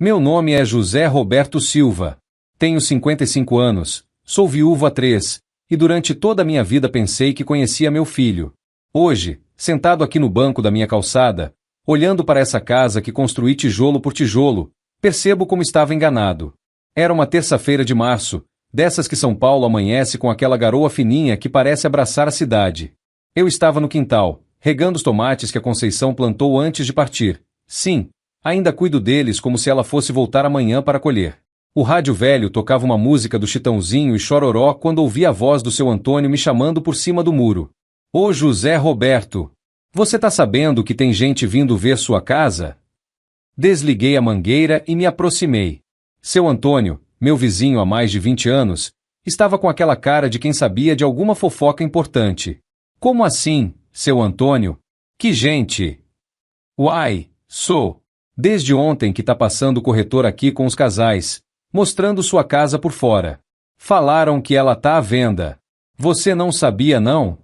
Meu nome é José Roberto Silva. Tenho 55 anos, sou viúvo há 3, e durante toda a minha vida pensei que conhecia meu filho. Hoje, sentado aqui no banco da minha calçada, olhando para essa casa que construí tijolo por tijolo, percebo como estava enganado. Era uma terça-feira de março, dessas que São Paulo amanhece com aquela garoa fininha que parece abraçar a cidade. Eu estava no quintal, regando os tomates que a Conceição plantou antes de partir. Sim, ainda cuido deles como se ela fosse voltar amanhã para colher. O rádio velho tocava uma música do Chitãozinho e Chororó quando ouvi a voz do seu Antônio me chamando por cima do muro. Ô José Roberto, você tá sabendo que tem gente vindo ver sua casa? Desliguei a mangueira e me aproximei. Seu Antônio, meu vizinho há mais de 20 anos, estava com aquela cara de quem sabia de alguma fofoca importante. Como assim, seu Antônio? Que gente? Uai, sou. Desde ontem que tá passando o corretor aqui com os casais, mostrando sua casa por fora. Falaram que ela tá à venda. Você não sabia, não?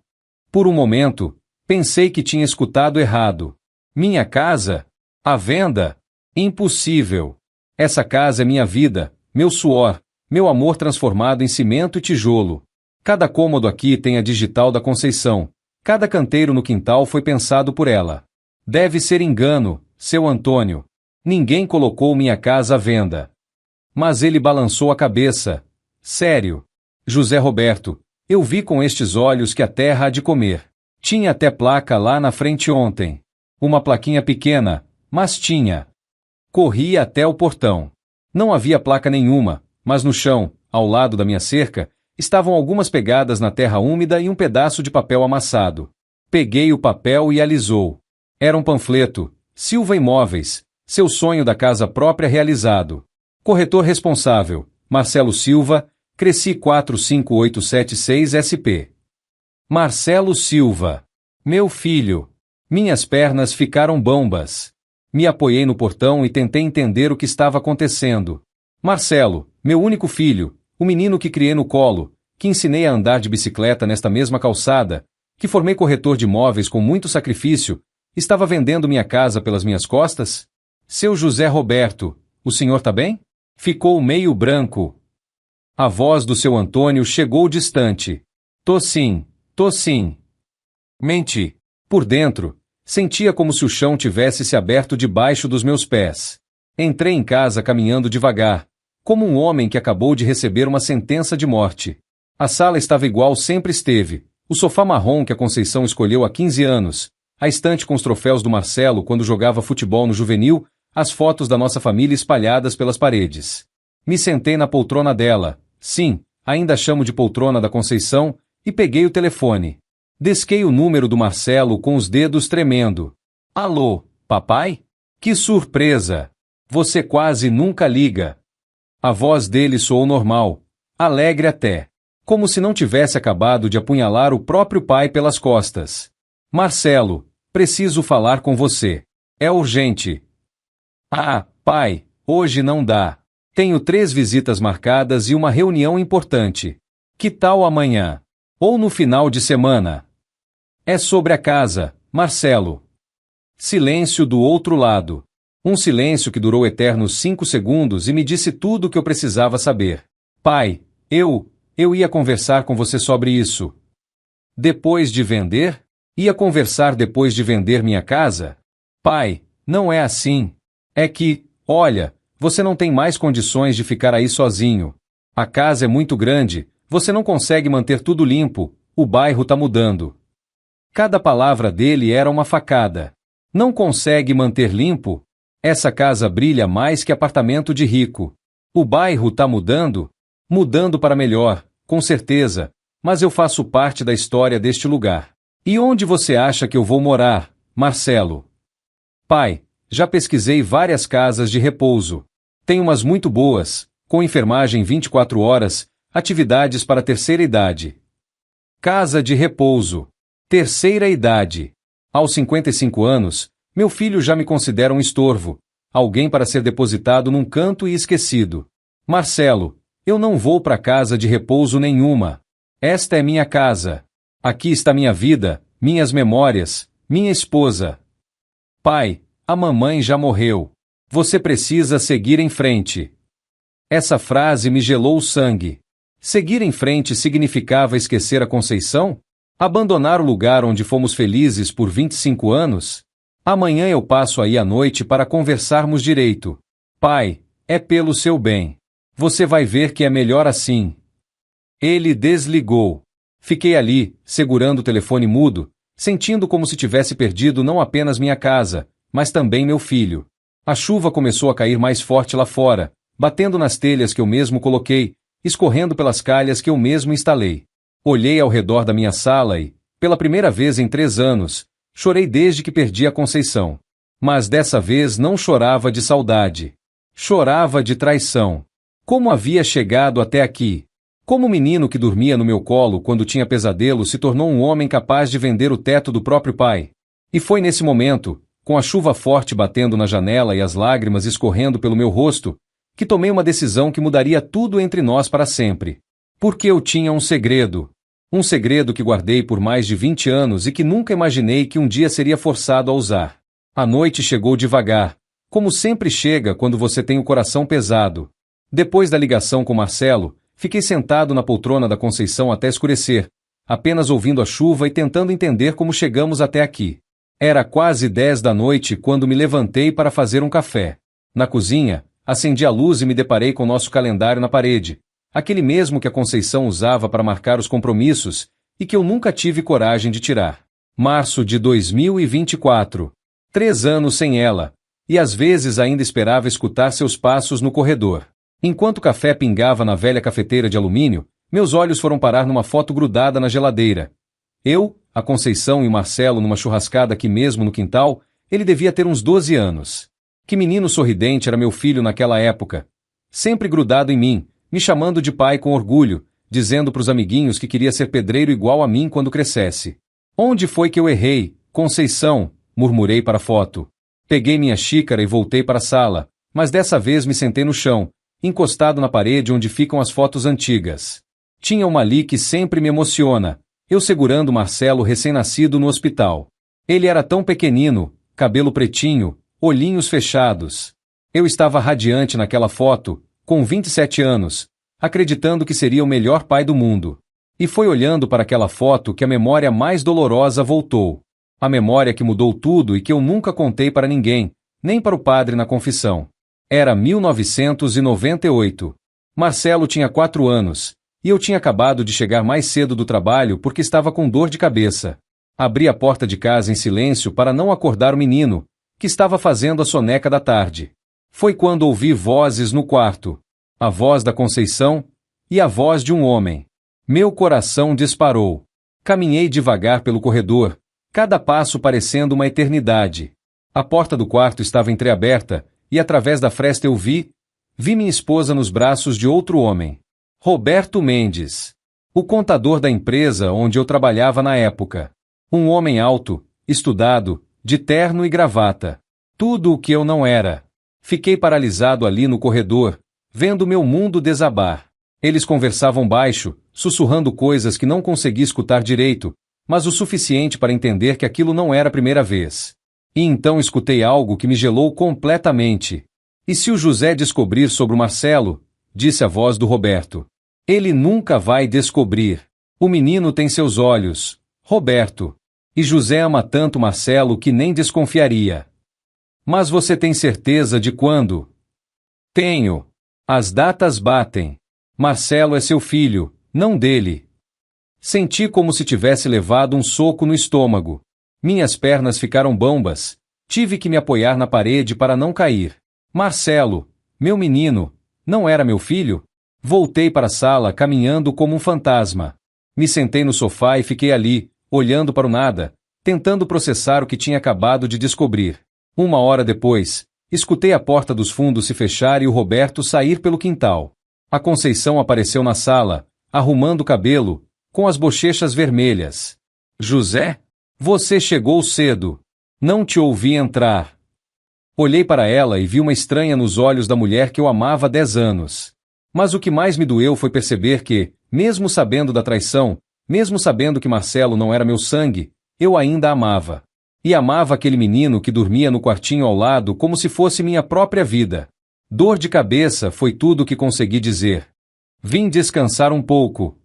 Por um momento, pensei que tinha escutado errado. Minha casa? À venda? Impossível. Essa casa é minha vida, meu suor, meu amor transformado em cimento e tijolo. Cada cômodo aqui tem a digital da Conceição. Cada canteiro no quintal foi pensado por ela. Deve ser engano, seu Antônio. Ninguém colocou minha casa à venda. Mas ele balançou a cabeça. Sério. José Roberto, eu vi com estes olhos que a terra há de comer. Tinha até placa lá na frente ontem. Uma plaquinha pequena, mas tinha. Corri até o portão. Não havia placa nenhuma, mas no chão, ao lado da minha cerca, estavam algumas pegadas na terra úmida e um pedaço de papel amassado. Peguei o papel e alisou. Era um panfleto. Silva Imóveis. Seu sonho da casa própria realizado. Corretor responsável, Marcelo Silva, Cresci 45876 SP. Marcelo Silva. Meu filho. Minhas pernas ficaram bambas. Me apoiei no portão e tentei entender o que estava acontecendo. Marcelo, meu único filho, o menino que criei no colo, que ensinei a andar de bicicleta nesta mesma calçada, que formei corretor de imóveis com muito sacrifício, estava vendendo minha casa pelas minhas costas? Seu José Roberto, o senhor tá bem? Ficou meio branco. A voz do seu Antônio chegou distante. Tô sim. Menti. Por dentro, sentia como se o chão tivesse se aberto debaixo dos meus pés. Entrei em casa caminhando devagar, como um homem que acabou de receber uma sentença de morte. A sala estava igual sempre esteve, o sofá marrom que a Conceição escolheu há 15 anos, a estante com os troféus do Marcelo quando jogava futebol no juvenil, as fotos da nossa família espalhadas pelas paredes. Me sentei na poltrona dela, sim, ainda chamo de poltrona da Conceição, e peguei o telefone. Desquei o número do Marcelo com os dedos tremendo. Alô, papai? Que surpresa! Você quase nunca liga. A voz dele soou normal, alegre até, como se não tivesse acabado de apunhalar o próprio pai pelas costas. Marcelo, preciso falar com você. É urgente. Ah, pai, hoje não dá. Tenho 3 visitas marcadas e uma reunião importante. Que tal amanhã? Ou no final de semana? É sobre a casa, Marcelo. Silêncio do outro lado. Um silêncio que durou eternos 5 segundos e me disse tudo o que eu precisava saber. Pai, eu ia conversar com você sobre isso. Depois de vender? Ia conversar depois de vender minha casa? Pai, não é assim. É que, olha, você não tem mais condições de ficar aí sozinho. A casa é muito grande, você não consegue manter tudo limpo, o bairro tá mudando. Cada palavra dele era uma facada. Não consegue manter limpo? Essa casa brilha mais que apartamento de rico. O bairro tá mudando? Mudando para melhor, com certeza, mas eu faço parte da história deste lugar. E onde você acha que eu vou morar, Marcelo? Pai, já pesquisei várias casas de repouso. Tem umas muito boas, com enfermagem 24 horas, atividades para terceira idade. Casa de repouso. Terceira idade. Aos 55 anos, meu filho já me considera um estorvo, alguém para ser depositado num canto e esquecido. Marcelo, eu não vou para casa de repouso nenhuma. Esta é minha casa. Aqui está minha vida, minhas memórias, minha esposa. Pai, a mamãe já morreu. Você precisa seguir em frente. Essa frase me gelou o sangue. Seguir em frente significava esquecer a Conceição? Abandonar o lugar onde fomos felizes por 25 anos? Amanhã eu passo aí à noite para conversarmos direito. Pai, é pelo seu bem. Você vai ver que é melhor assim. Ele desligou. Fiquei ali, segurando o telefone mudo, sentindo como se tivesse perdido não apenas minha casa, mas também meu filho. A chuva começou a cair mais forte lá fora, batendo nas telhas que eu mesmo coloquei, escorrendo pelas calhas que eu mesmo instalei. Olhei ao redor da minha sala e, pela primeira vez em 3 anos, chorei desde que perdi a Conceição. Mas dessa vez não chorava de saudade. Chorava de traição. Como havia chegado até aqui? Como o menino que dormia no meu colo quando tinha pesadelo se tornou um homem capaz de vender o teto do próprio pai? E foi nesse momento, com a chuva forte batendo na janela e as lágrimas escorrendo pelo meu rosto, que tomei uma decisão que mudaria tudo entre nós para sempre. Porque eu tinha um segredo. Um segredo que guardei por mais de 20 anos e que nunca imaginei que um dia seria forçado a usar. A noite chegou devagar, como sempre chega quando você tem o coração pesado. Depois da ligação com Marcelo, fiquei sentado na poltrona da Conceição até escurecer, apenas ouvindo a chuva e tentando entender como chegamos até aqui. Era quase 10 da noite quando me levantei para fazer um café. Na cozinha, acendi a luz e me deparei com nosso calendário na parede, aquele mesmo que a Conceição usava para marcar os compromissos e que eu nunca tive coragem de tirar. Março de 2024. 3 anos sem ela, e às vezes ainda esperava escutar seus passos no corredor. Enquanto o café pingava na velha cafeteira de alumínio, meus olhos foram parar numa foto grudada na geladeira. Eu, a Conceição e o Marcelo numa churrascada aqui mesmo no quintal, ele devia ter uns 12 anos. Que menino sorridente era meu filho naquela época. Sempre grudado em mim, me chamando de pai com orgulho, dizendo para os amiguinhos que queria ser pedreiro igual a mim quando crescesse. Onde foi que eu errei, Conceição? Murmurei para a foto. Peguei minha xícara e voltei para a sala, mas dessa vez me sentei no chão, encostado na parede onde ficam as fotos antigas. Tinha uma ali que sempre me emociona, eu segurando Marcelo recém-nascido no hospital. Ele era tão pequenino, cabelo pretinho, olhinhos fechados. Eu estava radiante naquela foto, com 27 anos, acreditando que seria o melhor pai do mundo. E foi olhando para aquela foto que a memória mais dolorosa voltou. A memória que mudou tudo e que eu nunca contei para ninguém, nem para o padre na confissão. Era 1998. Marcelo tinha 4 anos, e eu tinha acabado de chegar mais cedo do trabalho porque estava com dor de cabeça. Abri a porta de casa em silêncio para não acordar o menino, que estava fazendo a soneca da tarde. Foi quando ouvi vozes no quarto. A voz da Conceição e a voz de um homem. Meu coração disparou. Caminhei devagar pelo corredor, cada passo parecendo uma eternidade. A porta do quarto estava entreaberta, e através da fresta eu vi minha esposa nos braços de outro homem. Roberto Mendes. O contador da empresa onde eu trabalhava na época. Um homem alto, estudado, de terno e gravata. Tudo o que eu não era. Fiquei paralisado ali no corredor, vendo meu mundo desabar. Eles conversavam baixo, sussurrando coisas que não consegui escutar direito, mas o suficiente para entender que aquilo não era a primeira vez. E então escutei algo que me gelou completamente. E se o José descobrir sobre o Marcelo? Disse a voz do Roberto. Ele nunca vai descobrir. O menino tem seus olhos, Roberto. E José ama tanto Marcelo que nem desconfiaria. Mas você tem certeza de quando? Tenho. As datas batem. Marcelo é seu filho, não dele. Senti como se tivesse levado um soco no estômago. Minhas pernas ficaram bambas. Tive que me apoiar na parede para não cair. Marcelo, meu menino, não era meu filho? Voltei para a sala caminhando como um fantasma. Me sentei no sofá e fiquei ali, olhando para o nada, tentando processar o que tinha acabado de descobrir. 1 hora depois, escutei a porta dos fundos se fechar e o Roberto sair pelo quintal. A Conceição apareceu na sala, arrumando o cabelo, com as bochechas vermelhas. José? Você chegou cedo. Não te ouvi entrar. Olhei para ela e vi uma estranha nos olhos da mulher que eu amava há 10 anos. Mas o que mais me doeu foi perceber que, mesmo sabendo da traição, mesmo sabendo que Marcelo não era meu sangue, eu ainda a amava. E amava aquele menino que dormia no quartinho ao lado como se fosse minha própria vida. Dor de cabeça foi tudo o que consegui dizer. Vim descansar um pouco.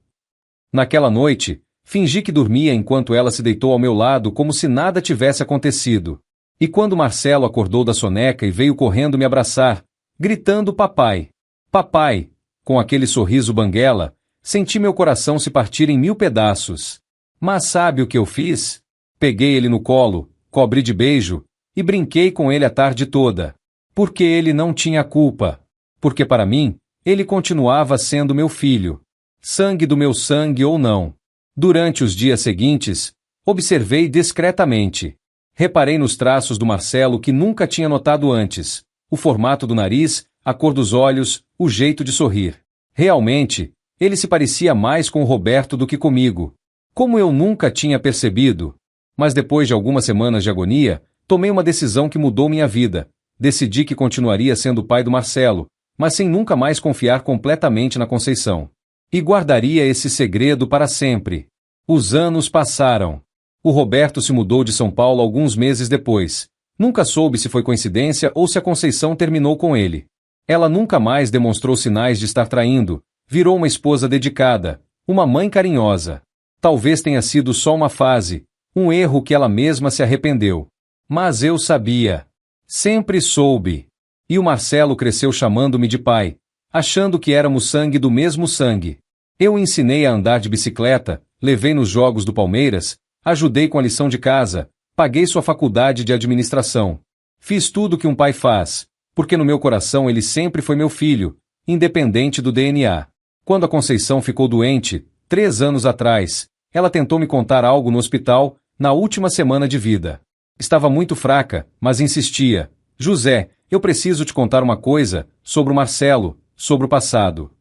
Naquela noite, fingi que dormia enquanto ela se deitou ao meu lado como se nada tivesse acontecido. E quando Marcelo acordou da soneca e veio correndo me abraçar, gritando papai, papai, com aquele sorriso banguela, senti meu coração se partir em 1000 pedaços. Mas sabe o que eu fiz? Peguei ele no colo, cobri de beijo, e brinquei com ele a tarde toda. Porque ele não tinha culpa. Porque para mim, ele continuava sendo meu filho. Sangue do meu sangue ou não. Durante os dias seguintes, observei discretamente. Reparei nos traços do Marcelo que nunca tinha notado antes. O formato do nariz, a cor dos olhos, o jeito de sorrir. Realmente, ele se parecia mais com o Roberto do que comigo. Como eu nunca tinha percebido. Mas depois de algumas semanas de agonia, tomei uma decisão que mudou minha vida. Decidi que continuaria sendo o pai do Marcelo, mas sem nunca mais confiar completamente na Conceição. E guardaria esse segredo para sempre. Os anos passaram. O Roberto se mudou de São Paulo alguns meses depois. Nunca soube se foi coincidência ou se a Conceição terminou com ele. Ela nunca mais demonstrou sinais de estar traindo, virou uma esposa dedicada, uma mãe carinhosa. Talvez tenha sido só uma fase, um erro que ela mesma se arrependeu. Mas eu sabia. Sempre soube. E o Marcelo cresceu chamando-me de pai, achando que éramos sangue do mesmo sangue. Eu o ensinei a andar de bicicleta, levei nos jogos do Palmeiras, ajudei com a lição de casa, paguei sua faculdade de administração. Fiz tudo o que um pai faz, porque no meu coração ele sempre foi meu filho, independente do DNA. Quando a Conceição ficou doente, 3 anos atrás, ela tentou me contar algo no hospital, na última semana de vida. Estava muito fraca, mas insistia. José, eu preciso te contar uma coisa, sobre o Marcelo, sobre o passado.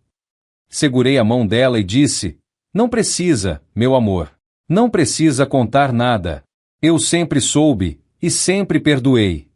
Segurei a mão dela e disse, não precisa, meu amor. Não precisa contar nada. Eu sempre soube, e sempre perdoei.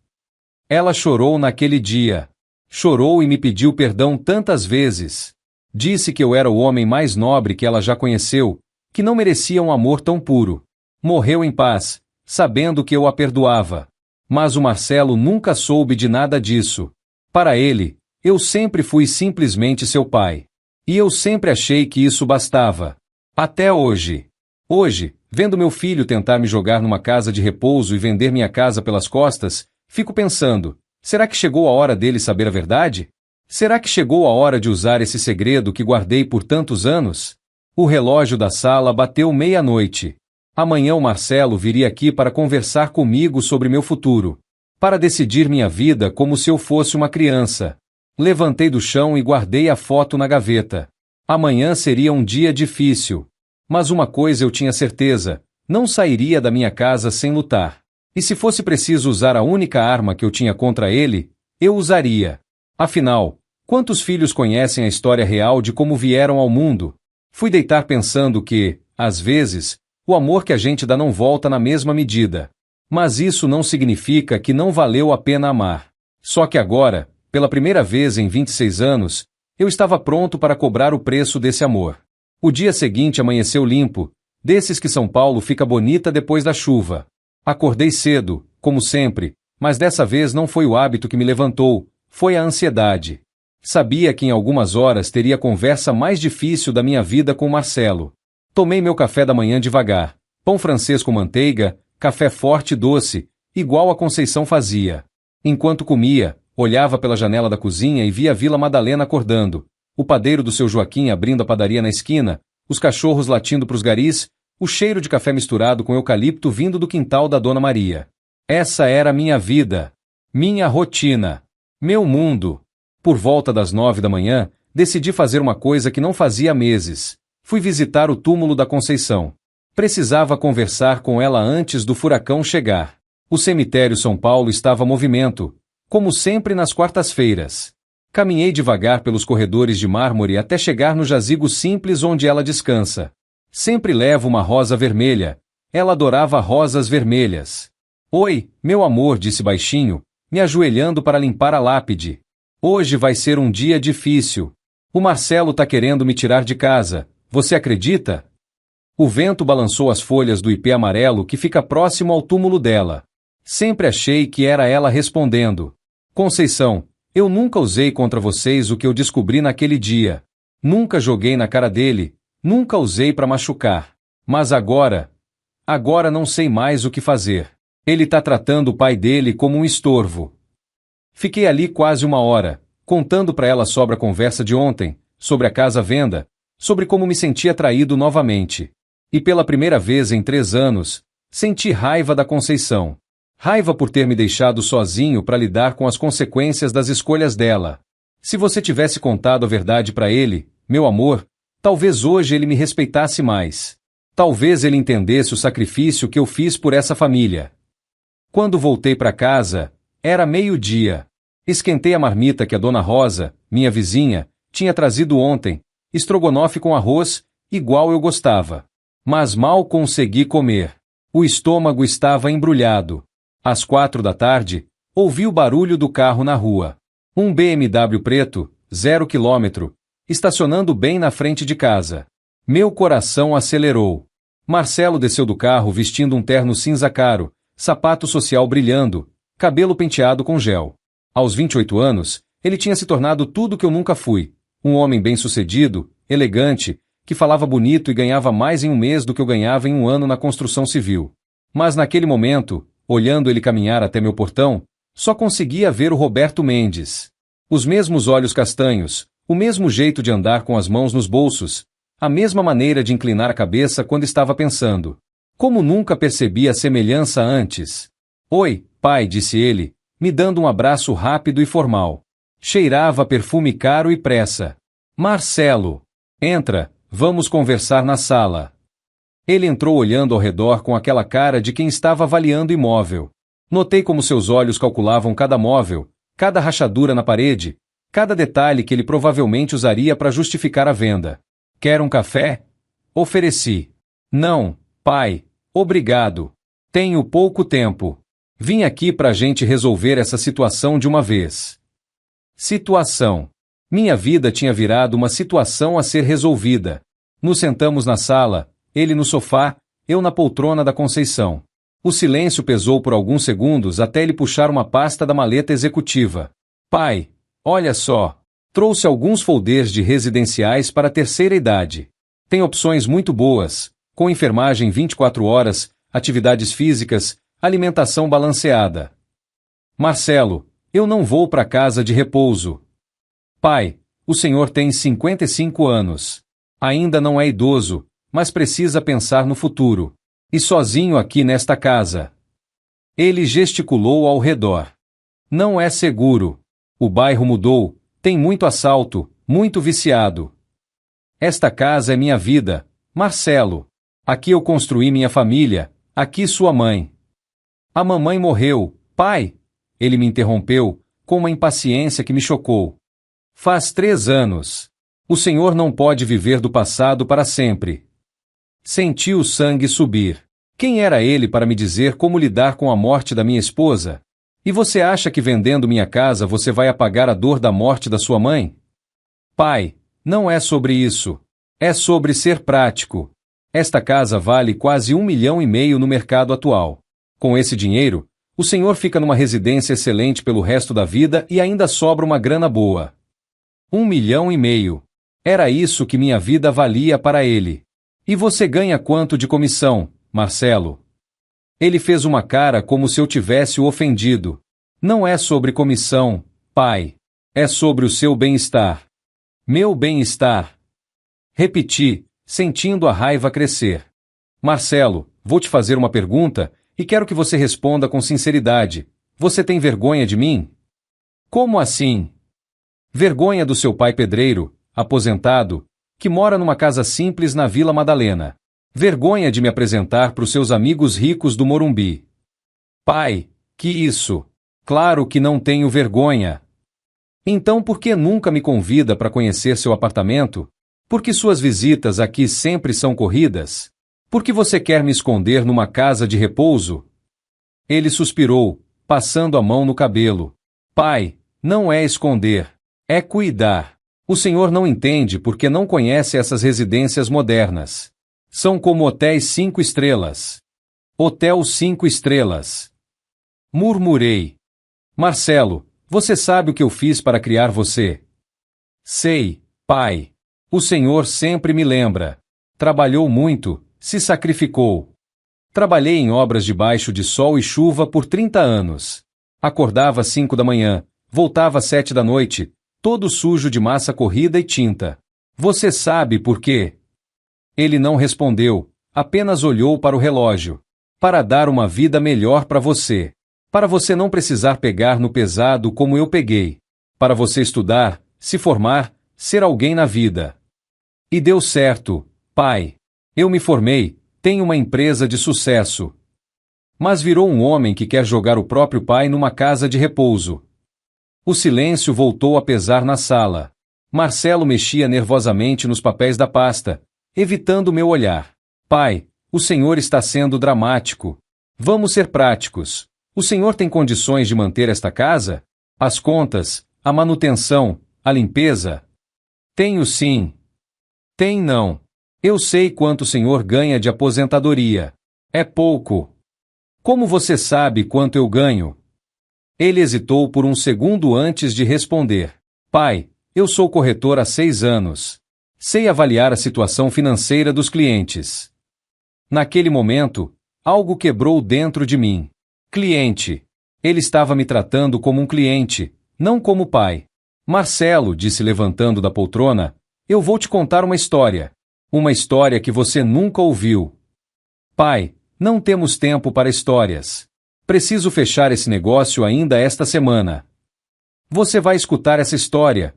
Ela chorou naquele dia. Chorou e me pediu perdão tantas vezes. Disse que eu era o homem mais nobre que ela já conheceu, que não merecia um amor tão puro. Morreu em paz, sabendo que eu a perdoava. Mas o Marcelo nunca soube de nada disso. Para ele, eu sempre fui simplesmente seu pai. E eu sempre achei que isso bastava. Até hoje. Hoje, vendo meu filho tentar me jogar numa casa de repouso e vender minha casa pelas costas, fico pensando, será que chegou a hora dele saber a verdade? Será que chegou a hora de usar esse segredo que guardei por tantos anos? O relógio da sala bateu 00:30. Amanhã o Marcelo viria aqui para conversar comigo sobre meu futuro. Para decidir minha vida como se eu fosse uma criança. Levantei do chão e guardei a foto na gaveta. Amanhã seria um dia difícil. Mas uma coisa eu tinha certeza, não sairia da minha casa sem lutar. E se fosse preciso usar a única arma que eu tinha contra ele, eu usaria. Afinal, quantos filhos conhecem a história real de como vieram ao mundo? Fui deitar pensando que, às vezes, o amor que a gente dá não volta na mesma medida. Mas isso não significa que não valeu a pena amar. Só que agora, pela primeira vez em 26 anos, eu estava pronto para cobrar o preço desse amor. O dia seguinte amanheceu limpo, desses que São Paulo fica bonita depois da chuva. Acordei cedo, como sempre, mas dessa vez não foi o hábito que me levantou, foi a ansiedade. Sabia que em algumas horas teria a conversa mais difícil da minha vida com Marcelo. Tomei meu café da manhã devagar, pão francês com manteiga, café forte e doce, igual a Conceição fazia. Enquanto comia, olhava pela janela da cozinha e via a Vila Madalena acordando, o padeiro do seu Joaquim abrindo a padaria na esquina, os cachorros latindo pros garis, o cheiro de café misturado com eucalipto vindo do quintal da Dona Maria. Essa era minha vida, minha rotina, meu mundo. Por volta das 9 da manhã, decidi fazer uma coisa que não fazia há meses. Fui visitar o túmulo da Conceição. Precisava conversar com ela antes do furacão chegar. O cemitério São Paulo estava a movimento, como sempre nas quartas-feiras. Caminhei devagar pelos corredores de mármore até chegar no jazigo simples onde ela descansa. Sempre levo uma rosa vermelha. Ela adorava rosas vermelhas. Oi, meu amor, disse baixinho, me ajoelhando para limpar a lápide. Hoje vai ser um dia difícil. O Marcelo tá querendo me tirar de casa. Você acredita? O vento balançou as folhas do ipê amarelo que fica próximo ao túmulo dela. Sempre achei que era ela respondendo. Conceição, eu nunca usei contra vocês o que eu descobri naquele dia. Nunca joguei na cara dele, nunca usei para machucar. Mas agora não sei mais o que fazer. Ele tá tratando o pai dele como um estorvo. Fiquei ali quase uma hora, contando para ela sobre a conversa de ontem, sobre a casa à venda, sobre como me sentia traído novamente. E pela primeira vez em 3 anos, senti raiva da Conceição. Raiva por ter me deixado sozinho para lidar com as consequências das escolhas dela. Se você tivesse contado a verdade para ele, meu amor, talvez hoje ele me respeitasse mais. Talvez ele entendesse o sacrifício que eu fiz por essa família. Quando voltei para casa, era meio-dia. Esquentei a marmita que a Dona Rosa, minha vizinha, tinha trazido ontem, estrogonofe com arroz, igual eu gostava. Mas mal consegui comer. O estômago estava embrulhado. Às 4 da tarde, ouvi o barulho do carro na rua. Um BMW preto, 0 km, estacionando bem na frente de casa. Meu coração acelerou. Marcelo desceu do carro vestindo um terno cinza claro, sapato social brilhando, cabelo penteado com gel. Aos 28 anos, ele tinha se tornado tudo o que eu nunca fui. Um homem bem-sucedido, elegante, que falava bonito e ganhava mais em um mês do que eu ganhava em um ano na construção civil. Mas naquele momento, olhando ele caminhar até meu portão, só conseguia ver o Roberto Mendes. Os mesmos olhos castanhos, o mesmo jeito de andar com as mãos nos bolsos, a mesma maneira de inclinar a cabeça quando estava pensando. Como nunca percebi a semelhança antes. Oi, pai, disse ele, me dando um abraço rápido e formal. Cheirava a perfume caro e pressa. Marcelo. Entra, vamos conversar na sala. Ele entrou olhando ao redor com aquela cara de quem estava avaliando imóvel. Notei como seus olhos calculavam cada móvel, cada rachadura na parede, cada detalhe que ele provavelmente usaria para justificar a venda. Quer um café? Ofereci. Não, pai, obrigado. Tenho pouco tempo. Vim aqui para a gente resolver essa situação de uma vez. Situação. Minha vida tinha virado uma situação a ser resolvida. Nos sentamos na sala, ele no sofá, eu na poltrona da Conceição. O silêncio pesou por alguns segundos até ele puxar uma pasta da maleta executiva. Pai, olha só. Trouxe alguns folders de residenciais para a terceira idade. Tem opções muito boas, com enfermagem 24 horas, atividades físicas, alimentação balanceada. Marcelo, eu não vou para casa de repouso. Pai, o senhor tem 55 anos. Ainda não é idoso, mas precisa pensar no futuro. E sozinho aqui nesta casa. Ele gesticulou ao redor. Não é seguro. O bairro mudou, tem muito assalto, muito viciado. Esta casa é minha vida, Marcelo. Aqui eu construí minha família, aqui sua mãe. A mamãe morreu, pai. Ele me interrompeu, com uma impaciência que me chocou. Faz 3 anos. O senhor não pode viver do passado para sempre. Senti o sangue subir. Quem era ele para me dizer como lidar com a morte da minha esposa? E você acha que vendendo minha casa você vai apagar a dor da morte da sua mãe? Pai, não é sobre isso. É sobre ser prático. Esta casa vale quase 1,5 milhão no mercado atual. Com esse dinheiro, o senhor fica numa residência excelente pelo resto da vida e ainda sobra uma grana boa. 1,5 milhão. Era isso que minha vida valia para ele. E você ganha quanto de comissão, Marcelo? Ele fez uma cara como se eu tivesse o ofendido. Não é sobre comissão, pai. É sobre o seu bem-estar. Meu bem-estar. Repeti, sentindo a raiva crescer. Marcelo, vou te fazer uma pergunta e quero que você responda com sinceridade. Você tem vergonha de mim? Como assim? Vergonha do seu pai pedreiro, aposentado, que mora numa casa simples na Vila Madalena. Vergonha de me apresentar para os seus amigos ricos do Morumbi. Pai, que isso? Claro que não tenho vergonha. Então por que nunca me convida para conhecer seu apartamento? Por que suas visitas aqui sempre são corridas? Por que você quer me esconder numa casa de repouso? Ele suspirou, passando a mão no cabelo. Pai, não é esconder, é cuidar. O senhor não entende porque não conhece essas residências modernas. São como hotéis 5 estrelas. Hotel 5 estrelas. Murmurei. Marcelo, você sabe o que eu fiz para criar você? Sei, pai. O senhor sempre me lembra. Trabalhou muito, se sacrificou. Trabalhei em obras debaixo de sol e chuva por 30 anos. Acordava às 5 da manhã, voltava às 7 da noite, todo sujo de massa corrida e tinta. Você sabe por quê? Ele não respondeu, apenas olhou para o relógio. Para dar uma vida melhor para você. Para você não precisar pegar no pesado como eu peguei. Para você estudar, se formar, ser alguém na vida. E deu certo, pai. Eu me formei, tenho uma empresa de sucesso. Mas virou um homem que quer jogar o próprio pai numa casa de repouso. O silêncio voltou a pesar na sala. Marcelo mexia nervosamente nos papéis da pasta, evitando meu olhar. Pai, o senhor está sendo dramático. Vamos ser práticos. O senhor tem condições de manter esta casa? As contas, a manutenção, a limpeza? Tenho sim. Tem não. Eu sei quanto o senhor ganha de aposentadoria. É pouco. Como você sabe quanto eu ganho? Ele hesitou por um segundo antes de responder. Pai, eu sou corretor há 6 anos. Sei avaliar a situação financeira dos clientes. Naquele momento, algo quebrou dentro de mim. Cliente. Ele estava me tratando como um cliente, não como pai. Marcelo, disse levantando da poltrona, eu vou te contar uma história. Uma história que você nunca ouviu. Pai, não temos tempo para histórias. Preciso fechar esse negócio ainda esta semana. Você vai escutar essa história.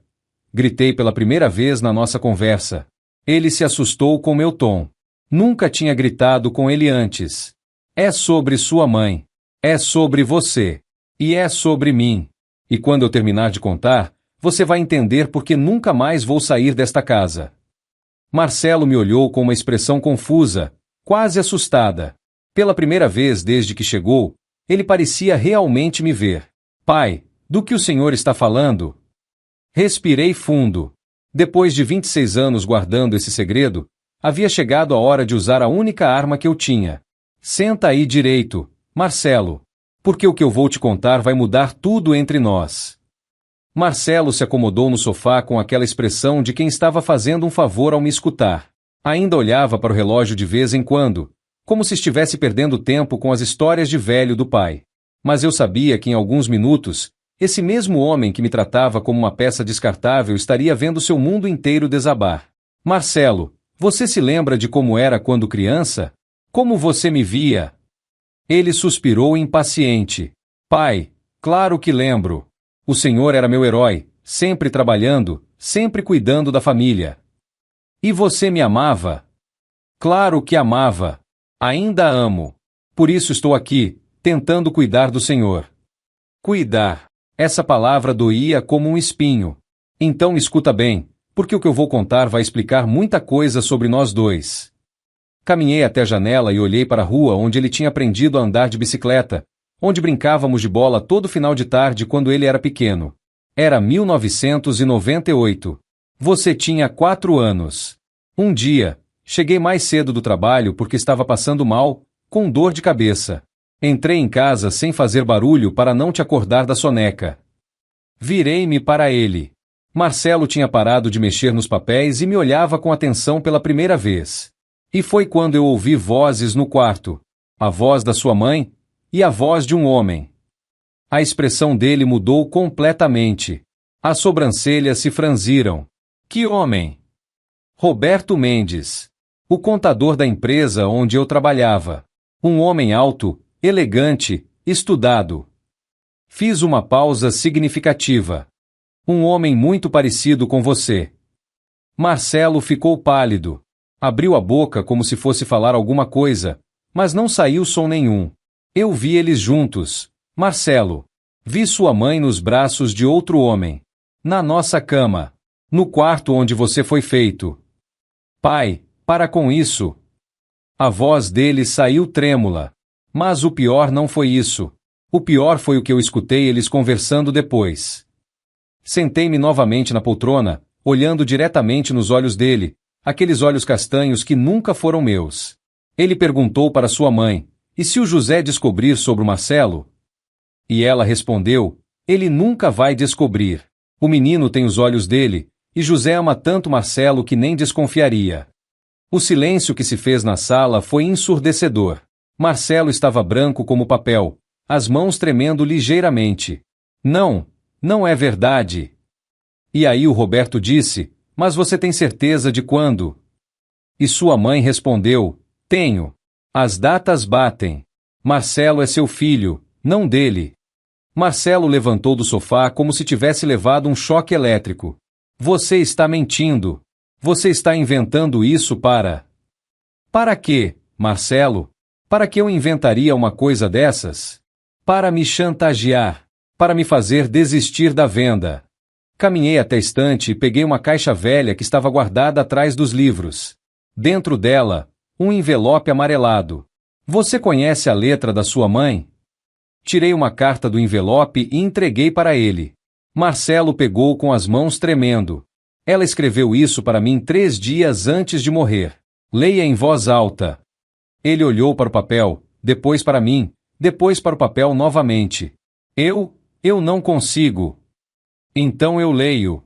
Gritei pela primeira vez na nossa conversa. Ele se assustou com meu tom. Nunca tinha gritado com ele antes. É sobre sua mãe. É sobre você. E é sobre mim. E quando eu terminar de contar, você vai entender por que nunca mais vou sair desta casa. Marcelo me olhou com uma expressão confusa, quase assustada. Pela primeira vez desde que chegou, ele parecia realmente me ver. Pai, do que o senhor está falando? Respirei fundo. Depois de 26 anos guardando esse segredo, havia chegado a hora de usar a única arma que eu tinha. Senta aí direito, Marcelo, porque o que eu vou te contar vai mudar tudo entre nós. Marcelo se acomodou no sofá com aquela expressão de quem estava fazendo um favor ao me escutar. Ainda olhava para o relógio de vez em quando, como se estivesse perdendo tempo com as histórias de velho do pai. Mas eu sabia que em alguns minutos, esse mesmo homem que me tratava como uma peça descartável estaria vendo seu mundo inteiro desabar. Marcelo, você se lembra de como era quando criança? Como você me via? Ele suspirou impaciente. Pai, claro que lembro. O senhor era meu herói, sempre trabalhando, sempre cuidando da família. E você me amava? Claro que amava. Ainda amo. Por isso estou aqui, tentando cuidar do senhor. Cuidar. Essa palavra doía como um espinho. Então escuta bem, porque o que eu vou contar vai explicar muita coisa sobre nós dois. Caminhei até a janela e olhei para a rua onde ele tinha aprendido a andar de bicicleta, onde brincávamos de bola todo final de tarde quando ele era pequeno. Era 1998. Você tinha 4 anos. Um dia, cheguei mais cedo do trabalho porque estava passando mal, com dor de cabeça. Entrei em casa sem fazer barulho para não te acordar da soneca. Virei-me para ele. Marcelo tinha parado de mexer nos papéis e me olhava com atenção pela primeira vez. E foi quando eu ouvi vozes no quarto. A voz da sua mãe e a voz de um homem. A expressão dele mudou completamente. As sobrancelhas se franziram. Que homem? Roberto Mendes. O contador da empresa onde eu trabalhava. Um homem alto, elegante, estudado. Fiz uma pausa significativa. Um homem muito parecido com você. Marcelo ficou pálido. Abriu a boca como se fosse falar alguma coisa, mas não saiu som nenhum. Eu vi eles juntos. Marcelo. Vi sua mãe nos braços de outro homem. Na nossa cama. No quarto onde você foi feito. Pai, para com isso. A voz dele saiu trêmula. Mas o pior não foi isso. O pior foi o que eu escutei eles conversando depois. Sentei-me novamente na poltrona, olhando diretamente nos olhos dele, aqueles olhos castanhos que nunca foram meus. Ele perguntou para sua mãe, e se o José descobrir sobre o Marcelo? E ela respondeu: ele nunca vai descobrir. O menino tem os olhos dele, e José ama tanto Marcelo que nem desconfiaria. O silêncio que se fez na sala foi ensurdecedor. Marcelo estava branco como papel, as mãos tremendo ligeiramente. Não, não é verdade. E aí o Roberto disse: mas você tem certeza de quando? E sua mãe respondeu: tenho. As datas batem. Marcelo é seu filho, não dele. Marcelo levantou do sofá como se tivesse levado um choque elétrico. Você está mentindo. Você está inventando isso para... Para quê, Marcelo? Para que eu inventaria uma coisa dessas? Para me chantagear. Para me fazer desistir da venda. Caminhei até a estante e peguei uma caixa velha que estava guardada atrás dos livros. Dentro dela, um envelope amarelado. Você conhece a letra da sua mãe? Tirei uma carta do envelope e entreguei para ele. Marcelo pegou com as mãos tremendo. Ela escreveu isso para mim 3 dias antes de morrer. Leia em voz alta. Ele olhou para o papel, depois para mim, depois para o papel novamente. Eu não consigo. Então eu leio.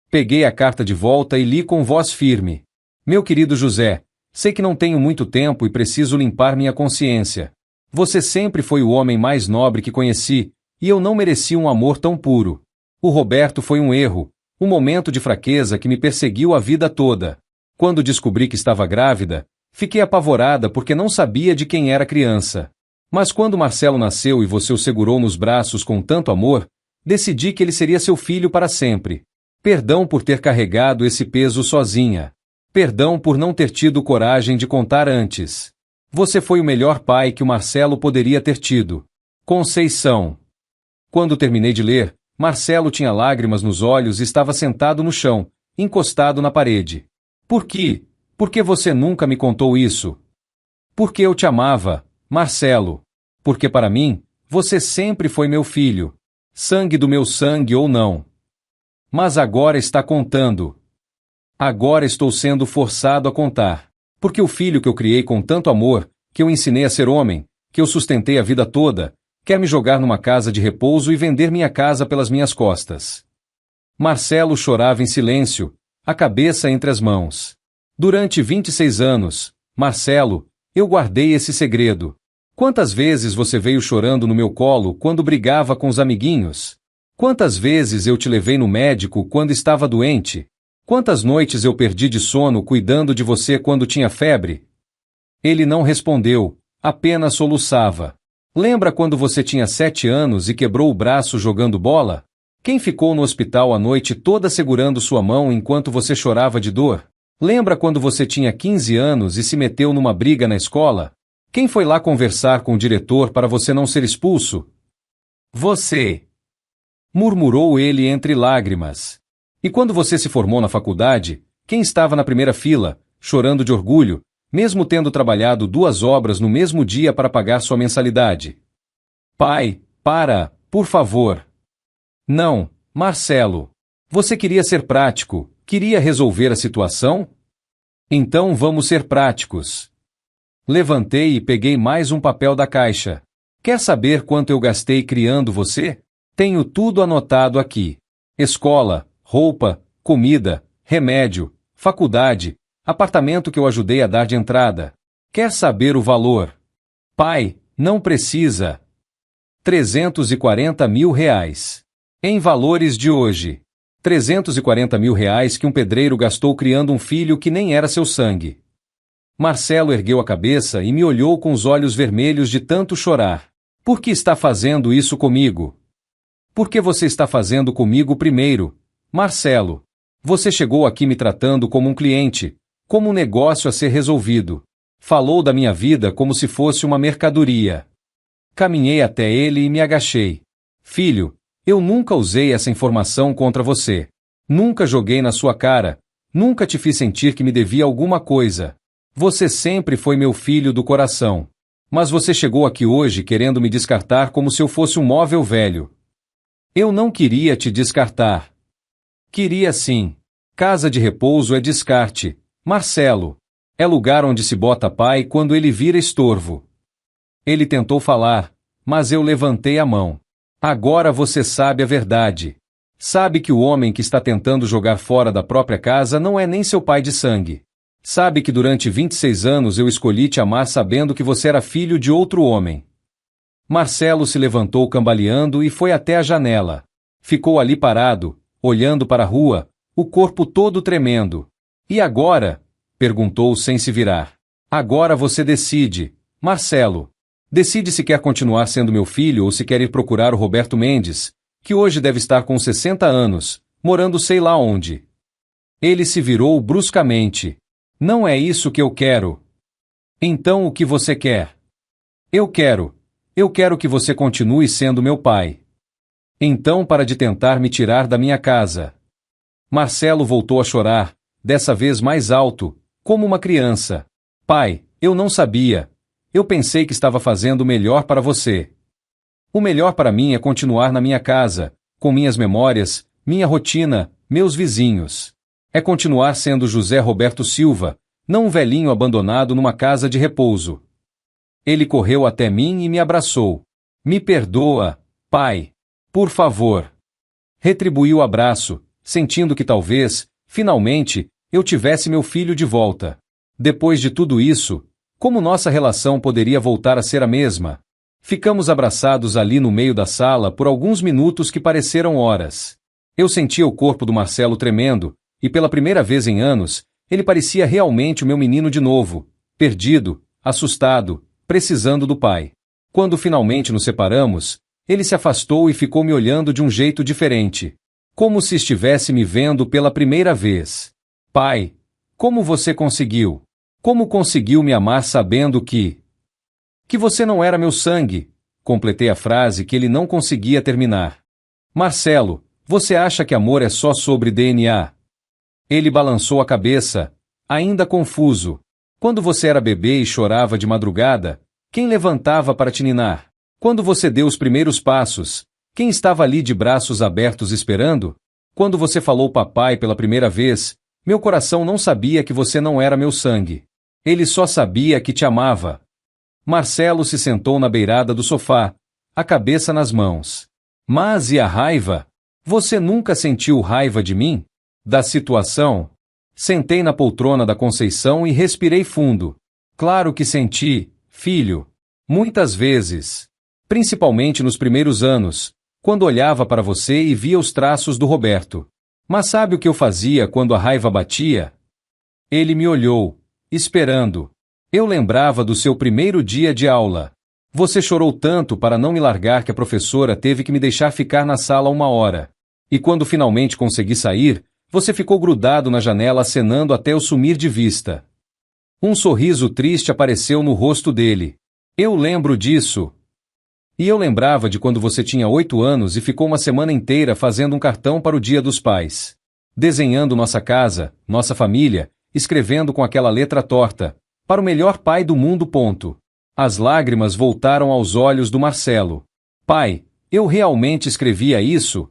Peguei a carta de volta e li com voz firme. Meu querido José, sei que não tenho muito tempo e preciso limpar minha consciência. Você sempre foi o homem mais nobre que conheci, e eu não mereci um amor tão puro. O Roberto foi um erro, um momento de fraqueza que me perseguiu a vida toda. Quando descobri que estava grávida, fiquei apavorada porque não sabia de quem era criança. Mas quando Marcelo nasceu e você o segurou nos braços com tanto amor, decidi que ele seria seu filho para sempre. Perdão por ter carregado esse peso sozinha. Perdão por não ter tido coragem de contar antes. Você foi o melhor pai que o Marcelo poderia ter tido. Conceição. Quando terminei de ler, Marcelo tinha lágrimas nos olhos e estava sentado no chão, encostado na parede. Por quê? Por que você nunca me contou isso? Porque eu te amava, Marcelo. Porque para mim, você sempre foi meu filho. Sangue do meu sangue ou não. Mas agora está contando. Agora estou sendo forçado a contar. Porque o filho que eu criei com tanto amor, que eu ensinei a ser homem, que eu sustentei a vida toda, quer me jogar numa casa de repouso e vender minha casa pelas minhas costas. Marcelo chorava em silêncio, a cabeça entre as mãos. Durante 26 anos, Marcelo, eu guardei esse segredo. Quantas vezes você veio chorando no meu colo quando brigava com os amiguinhos? Quantas vezes eu te levei no médico quando estava doente? Quantas noites eu perdi de sono cuidando de você quando tinha febre? Ele não respondeu, apenas soluçava. Lembra quando você tinha 7 anos e quebrou o braço jogando bola? Quem ficou no hospital a noite toda segurando sua mão enquanto você chorava de dor? Lembra quando você tinha 15 anos e se meteu numa briga na escola? Quem foi lá conversar com o diretor para você não ser expulso? Você! Murmurou ele entre lágrimas. E quando você se formou na faculdade, quem estava na primeira fila, chorando de orgulho, mesmo tendo trabalhado 2 obras no mesmo dia para pagar sua mensalidade? Pai, para, por favor. Não, Marcelo. Você queria ser prático, queria resolver a situação? Então vamos ser práticos. Levantei e peguei mais um papel da caixa. Quer saber quanto eu gastei criando você? Tenho tudo anotado aqui. Escola, roupa, comida, remédio, faculdade, apartamento que eu ajudei a dar de entrada. Quer saber o valor? Pai, não precisa. 340 mil reais. Em valores de hoje. 340 mil reais que um pedreiro gastou criando um filho que nem era seu sangue. Marcelo ergueu a cabeça e me olhou com os olhos vermelhos de tanto chorar. Por que está fazendo isso comigo? Por que você está fazendo comigo primeiro, Marcelo? Você chegou aqui me tratando como um cliente, como um negócio a ser resolvido. Falou da minha vida como se fosse uma mercadoria. Caminhei até ele e me agachei. Filho, eu nunca usei essa informação contra você. Nunca joguei na sua cara. Nunca te fiz sentir que me devia alguma coisa. Você sempre foi meu filho do coração. Mas você chegou aqui hoje querendo me descartar como se eu fosse um móvel velho. Eu não queria te descartar. Queria sim. Casa de repouso é descarte, Marcelo. É lugar onde se bota pai quando ele vira estorvo. Ele tentou falar, mas eu levantei a mão. Agora você sabe a verdade. Sabe que o homem que está tentando jogar fora da própria casa não é nem seu pai de sangue. Sabe que durante 26 anos eu escolhi te amar sabendo que você era filho de outro homem. Marcelo se levantou cambaleando e foi até a janela. Ficou ali parado, olhando para a rua, o corpo todo tremendo. E agora? Perguntou sem se virar. Agora você decide, Marcelo. Decide se quer continuar sendo meu filho ou se quer ir procurar o Roberto Mendes, que hoje deve estar com 60 anos, morando sei lá onde. Ele se virou bruscamente. Não é isso que eu quero. Então o que você quer? Eu quero que você continue sendo meu pai. Então para de tentar me tirar da minha casa. Marcelo voltou a chorar, dessa vez mais alto, como uma criança. Pai, eu não sabia. Eu pensei que estava fazendo o melhor para você. O melhor para mim é continuar na minha casa, com minhas memórias, minha rotina, meus vizinhos. É continuar sendo José Roberto Silva, não um velhinho abandonado numa casa de repouso. Ele correu até mim e me abraçou. Me perdoa, pai. Por favor. Retribuí o abraço, sentindo que talvez, finalmente, eu tivesse meu filho de volta. Depois de tudo isso, como nossa relação poderia voltar a ser a mesma? Ficamos abraçados ali no meio da sala por alguns minutos que pareceram horas. Eu sentia o corpo do Marcelo tremendo, e pela primeira vez em anos, ele parecia realmente o meu menino de novo, perdido, assustado, precisando do pai. Quando finalmente nos separamos, ele se afastou e ficou me olhando de um jeito diferente, como se estivesse me vendo pela primeira vez. Pai, como você conseguiu? Como conseguiu me amar sabendo que você não era meu sangue? Completei a frase que ele não conseguia terminar. Marcelo, você acha que amor é só sobre DNA? Ele balançou a cabeça, ainda confuso. Quando você era bebê e chorava de madrugada, quem levantava para te ninar? Quando você deu os primeiros passos, quem estava ali de braços abertos esperando? Quando você falou papai pela primeira vez, meu coração não sabia que você não era meu sangue. Ele só sabia que te amava. Marcelo se sentou na beirada do sofá, a cabeça nas mãos. Mas e a raiva? Você nunca sentiu raiva de mim? Da situação? Sentei na poltrona da Conceição e respirei fundo. Claro que senti, filho. Muitas vezes. Principalmente nos primeiros anos, quando olhava para você e via os traços do Roberto. Mas sabe o que eu fazia quando a raiva batia? Ele me olhou, esperando. Eu lembrava do seu primeiro dia de aula. Você chorou tanto para não me largar que a professora teve que me deixar ficar na sala 1 hora. E quando finalmente consegui sair, você ficou grudado na janela acenando até eu sumir de vista. Um sorriso triste apareceu no rosto dele. Eu lembro disso. E eu lembrava de quando você tinha 8 anos e ficou uma semana inteira fazendo um cartão para o Dia dos Pais. Desenhando nossa casa, nossa família, escrevendo com aquela letra torta, para o melhor pai do mundo. Ponto. As lágrimas voltaram aos olhos do Marcelo. Pai, eu realmente escrevia isso?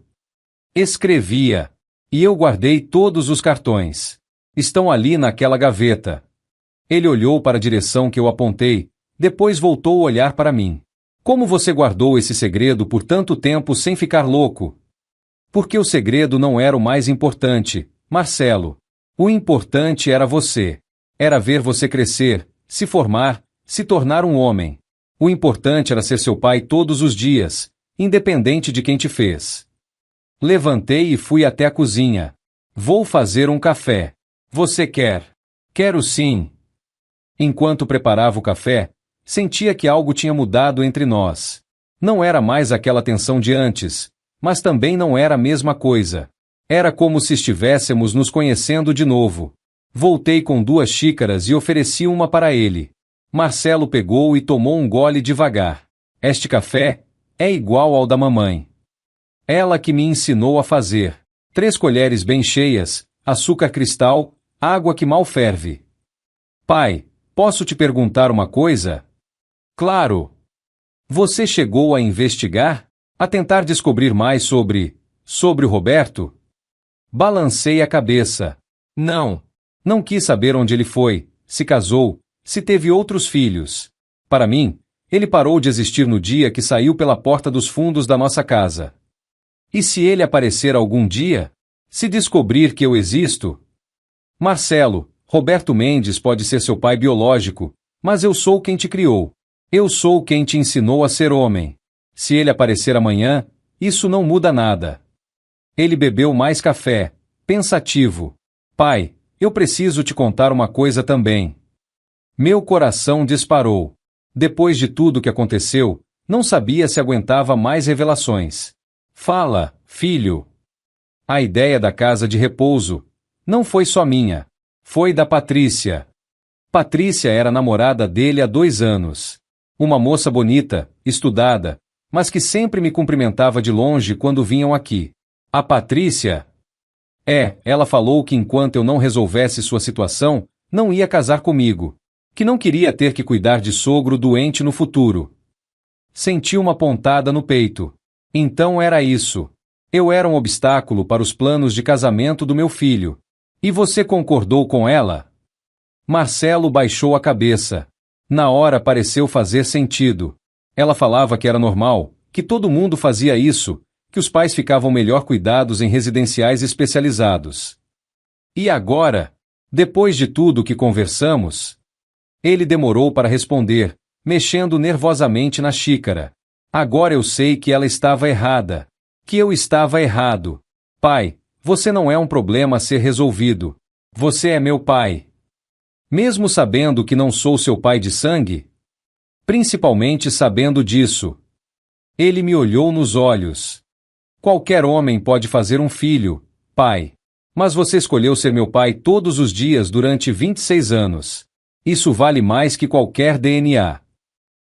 Escrevia. E eu guardei todos os cartões. Estão ali naquela gaveta. Ele olhou para a direção que eu apontei, depois voltou a olhar para mim. Como você guardou esse segredo por tanto tempo sem ficar louco? Porque o segredo não era o mais importante, Marcelo. O importante era você. Era ver você crescer, se formar, se tornar um homem. O importante era ser seu pai todos os dias, independente de quem te fez. Levantei e fui até a cozinha. Vou fazer um café. Você quer? Quero sim. Enquanto preparava o café, sentia que algo tinha mudado entre nós. Não era mais aquela tensão de antes, mas também não era a mesma coisa. Era como se estivéssemos nos conhecendo de novo. Voltei com 2 xícaras e ofereci uma para ele. Marcelo pegou e tomou um gole devagar. Este café é igual ao da mamãe. Ela que me ensinou a fazer. 3 colheres bem cheias, açúcar cristal, água que mal ferve. Pai, posso te perguntar uma coisa? Claro. Você chegou a investigar? A tentar descobrir mais sobre o Roberto? Balancei a cabeça. Não. Não quis saber onde ele foi, se casou, se teve outros filhos. Para mim, Ele parou de existir no dia que saiu pela porta dos fundos da nossa casa. E se ele aparecer algum dia? Se descobrir que eu existo? Marcelo, Roberto Mendes pode ser seu pai biológico, mas eu sou quem te criou. Eu sou quem te ensinou a ser homem. Se ele aparecer amanhã, isso não muda nada. Ele bebeu mais café, pensativo. Pai, eu preciso te contar uma coisa também. Meu coração disparou. Depois de tudo que aconteceu, não sabia se aguentava mais revelações. Fala, filho. A ideia da casa de repouso não foi só minha. Foi da Patrícia. Patrícia era namorada dele há 2 anos. Uma moça bonita, estudada, mas que sempre me cumprimentava de longe quando vinham aqui. A Patrícia? Ela falou que enquanto eu não resolvesse sua situação, não ia casar comigo. Que não queria ter que cuidar de sogro doente no futuro. Senti uma pontada no peito. Então era isso. Eu era um obstáculo para os planos de casamento do meu filho. E você concordou com ela? Marcelo baixou a cabeça. Na hora pareceu fazer sentido. Ela falava que era normal, que todo mundo fazia isso, que os pais ficavam melhor cuidados em residenciais especializados. E agora? Depois de tudo que conversamos? Ele demorou para responder, mexendo nervosamente na xícara. Agora eu sei que ela estava errada. Que eu estava errado. Pai, você não é um problema a ser resolvido. Você é meu pai. Mesmo sabendo que não sou seu pai de sangue? Principalmente sabendo disso. Ele me olhou nos olhos. Qualquer homem pode fazer um filho, pai. Mas você escolheu ser meu pai todos os dias durante 26 anos. Isso vale mais que qualquer DNA.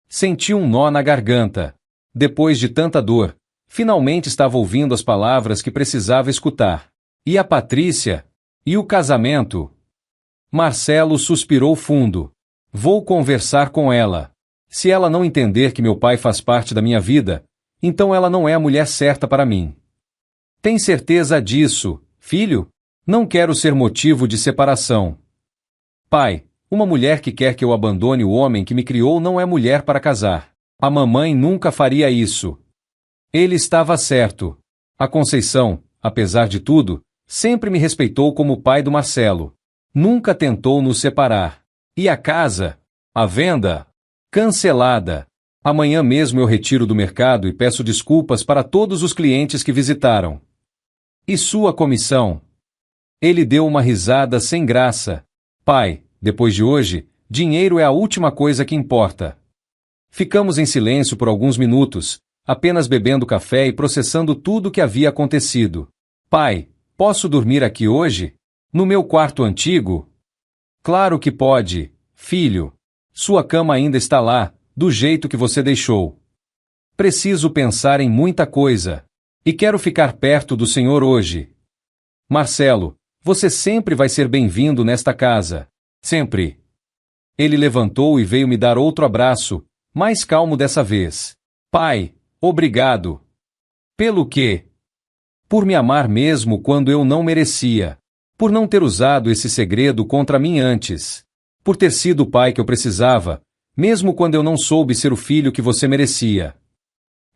Senti um nó na garganta. Depois de tanta dor, finalmente estava ouvindo as palavras que precisava escutar. E a Patrícia? E o casamento? Marcelo suspirou fundo. Vou conversar com ela. Se ela não entender que meu pai faz parte da minha vida, então ela não é a mulher certa para mim. Tem certeza disso, filho? Não quero ser motivo de separação. Pai, uma mulher que quer que eu abandone o homem que me criou não é mulher para casar. A mamãe nunca faria isso. Ele estava certo. A Conceição, apesar de tudo, sempre me respeitou como pai do Marcelo. Nunca tentou nos separar. E a casa? A venda? Cancelada. Amanhã mesmo eu retiro do mercado e peço desculpas para todos os clientes que visitaram. E sua comissão? Ele deu uma risada sem graça. Pai, depois de hoje, dinheiro é a última coisa que importa. Ficamos em silêncio por alguns minutos, apenas bebendo café e processando tudo o que havia acontecido. Pai, posso dormir aqui hoje? No meu quarto antigo? Claro que pode, filho. Sua cama ainda está lá, do jeito que você deixou. Preciso pensar em muita coisa. E quero ficar perto do Senhor hoje. Marcelo, você sempre vai ser bem-vindo nesta casa. Sempre. Ele levantou e veio me dar outro abraço, mais calmo dessa vez. Pai, obrigado. Pelo quê? Por me amar mesmo quando eu não merecia. Por não ter usado esse segredo contra mim antes. Por ter sido o pai que eu precisava, mesmo quando eu não soube ser o filho que você merecia.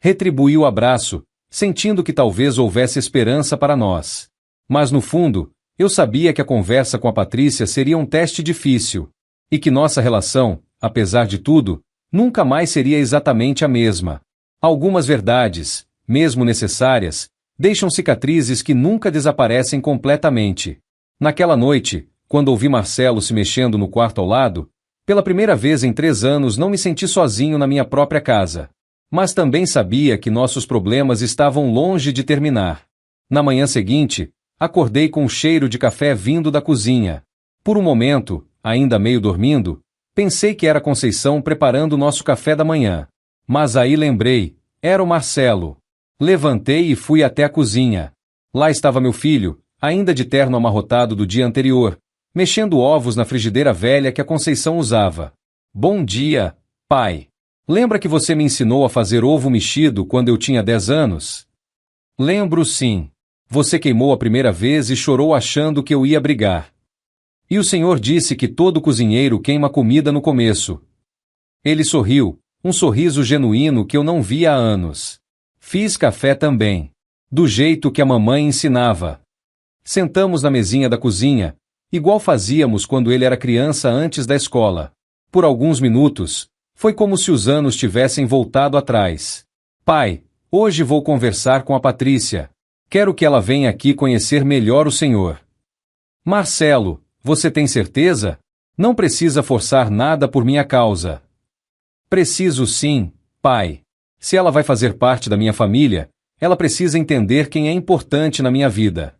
Retribuí o abraço, sentindo que talvez houvesse esperança para nós. Mas no fundo, eu sabia que a conversa com a Patrícia seria um teste difícil, e que nossa relação, apesar de tudo, nunca mais seria exatamente a mesma. Algumas verdades, mesmo necessárias, deixam cicatrizes que nunca desaparecem completamente. Naquela noite, quando ouvi Marcelo se mexendo no quarto ao lado, pela primeira vez em 3 anos não me senti sozinho na minha própria casa. Mas também sabia que nossos problemas estavam longe de terminar. Na manhã seguinte, acordei com um cheiro de café vindo da cozinha. Por um momento, ainda meio dormindo, pensei que era Conceição preparando o nosso café da manhã. Mas aí lembrei, era o Marcelo. Levantei e fui até a cozinha. Lá estava meu filho, ainda de terno amarrotado do dia anterior, mexendo ovos na frigideira velha que a Conceição usava. Bom dia, pai. Lembra que você me ensinou a fazer ovo mexido quando eu tinha 10 anos? Lembro sim. Você queimou a primeira vez e chorou achando que eu ia brigar. E o senhor disse que todo cozinheiro queima comida no começo. Ele sorriu, um sorriso genuíno que eu não via há anos. Fiz café também, do jeito que a mamãe ensinava. Sentamos na mesinha da cozinha, igual fazíamos quando ele era criança antes da escola. Por alguns minutos, foi como se os anos tivessem voltado atrás. Pai, hoje vou conversar com a Patrícia. Quero que ela venha aqui conhecer melhor o senhor. Marcelo, você tem certeza? Não precisa forçar nada por minha causa. Preciso sim, pai. Se ela vai fazer parte da minha família, ela precisa entender quem é importante na minha vida.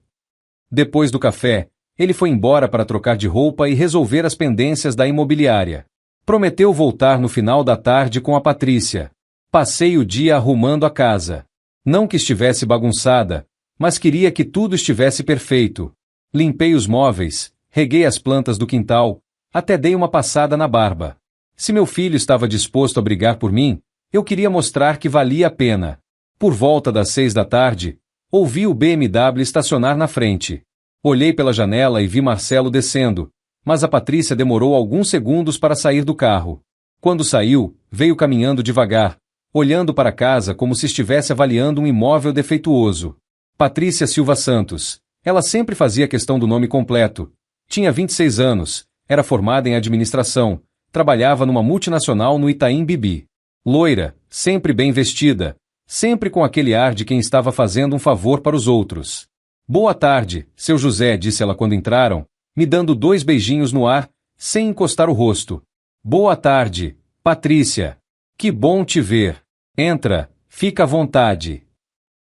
Depois do café, ele foi embora para trocar de roupa e resolver as pendências da imobiliária. Prometeu voltar no final da tarde com a Patrícia. Passei o dia arrumando a casa. Não que estivesse bagunçada, mas queria que tudo estivesse perfeito. Limpei os móveis, reguei as plantas do quintal, até dei uma passada na barba. Se meu filho estava disposto a brigar por mim, eu queria mostrar que valia a pena. Por volta das 6 da tarde, ouvi o BMW estacionar na frente. Olhei pela janela e vi Marcelo descendo, mas a Patrícia demorou alguns segundos para sair do carro. Quando saiu, veio caminhando devagar, olhando para casa como se estivesse avaliando um imóvel defeituoso. Patrícia Silva Santos. Ela sempre fazia questão do nome completo. Tinha 26 anos, era formada em administração, trabalhava numa multinacional no Itaim Bibi. Loira, sempre bem vestida, sempre com aquele ar de quem estava fazendo um favor para os outros. Boa tarde, seu José, disse ela quando entraram, me dando 2 beijinhos no ar, sem encostar o rosto. Boa tarde, Patrícia. Que bom te ver. Entra, fica à vontade.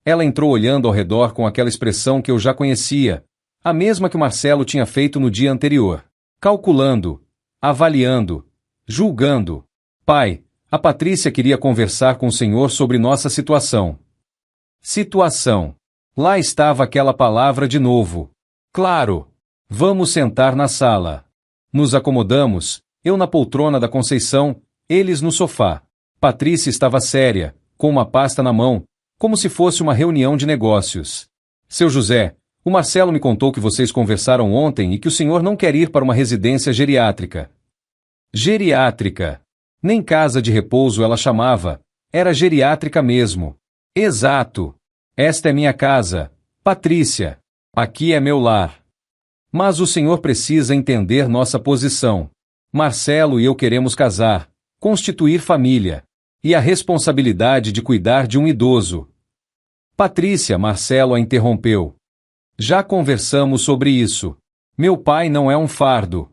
Ela entrou olhando ao redor com aquela expressão que eu já conhecia, a mesma que o Marcelo tinha feito no dia anterior. Calculando, avaliando, julgando. Pai, a Patrícia queria conversar com o senhor sobre nossa situação. Situação. Lá estava aquela palavra de novo. Claro. Vamos sentar na sala. Nos acomodamos, eu na poltrona da Conceição, eles no sofá. Patrícia estava séria, com uma pasta na mão, como se fosse uma reunião de negócios. Seu José, o Marcelo me contou que vocês conversaram ontem e que o senhor não quer ir para uma residência geriátrica. Geriátrica. Nem casa de repouso ela chamava, era geriátrica mesmo. Exato. Esta é minha casa, Patrícia. Aqui é meu lar. Mas o senhor precisa entender nossa posição. Marcelo e eu queremos casar, constituir família, e a responsabilidade de cuidar de um idoso. Patrícia, Marcelo a interrompeu. Já conversamos sobre isso. Meu pai não é um fardo.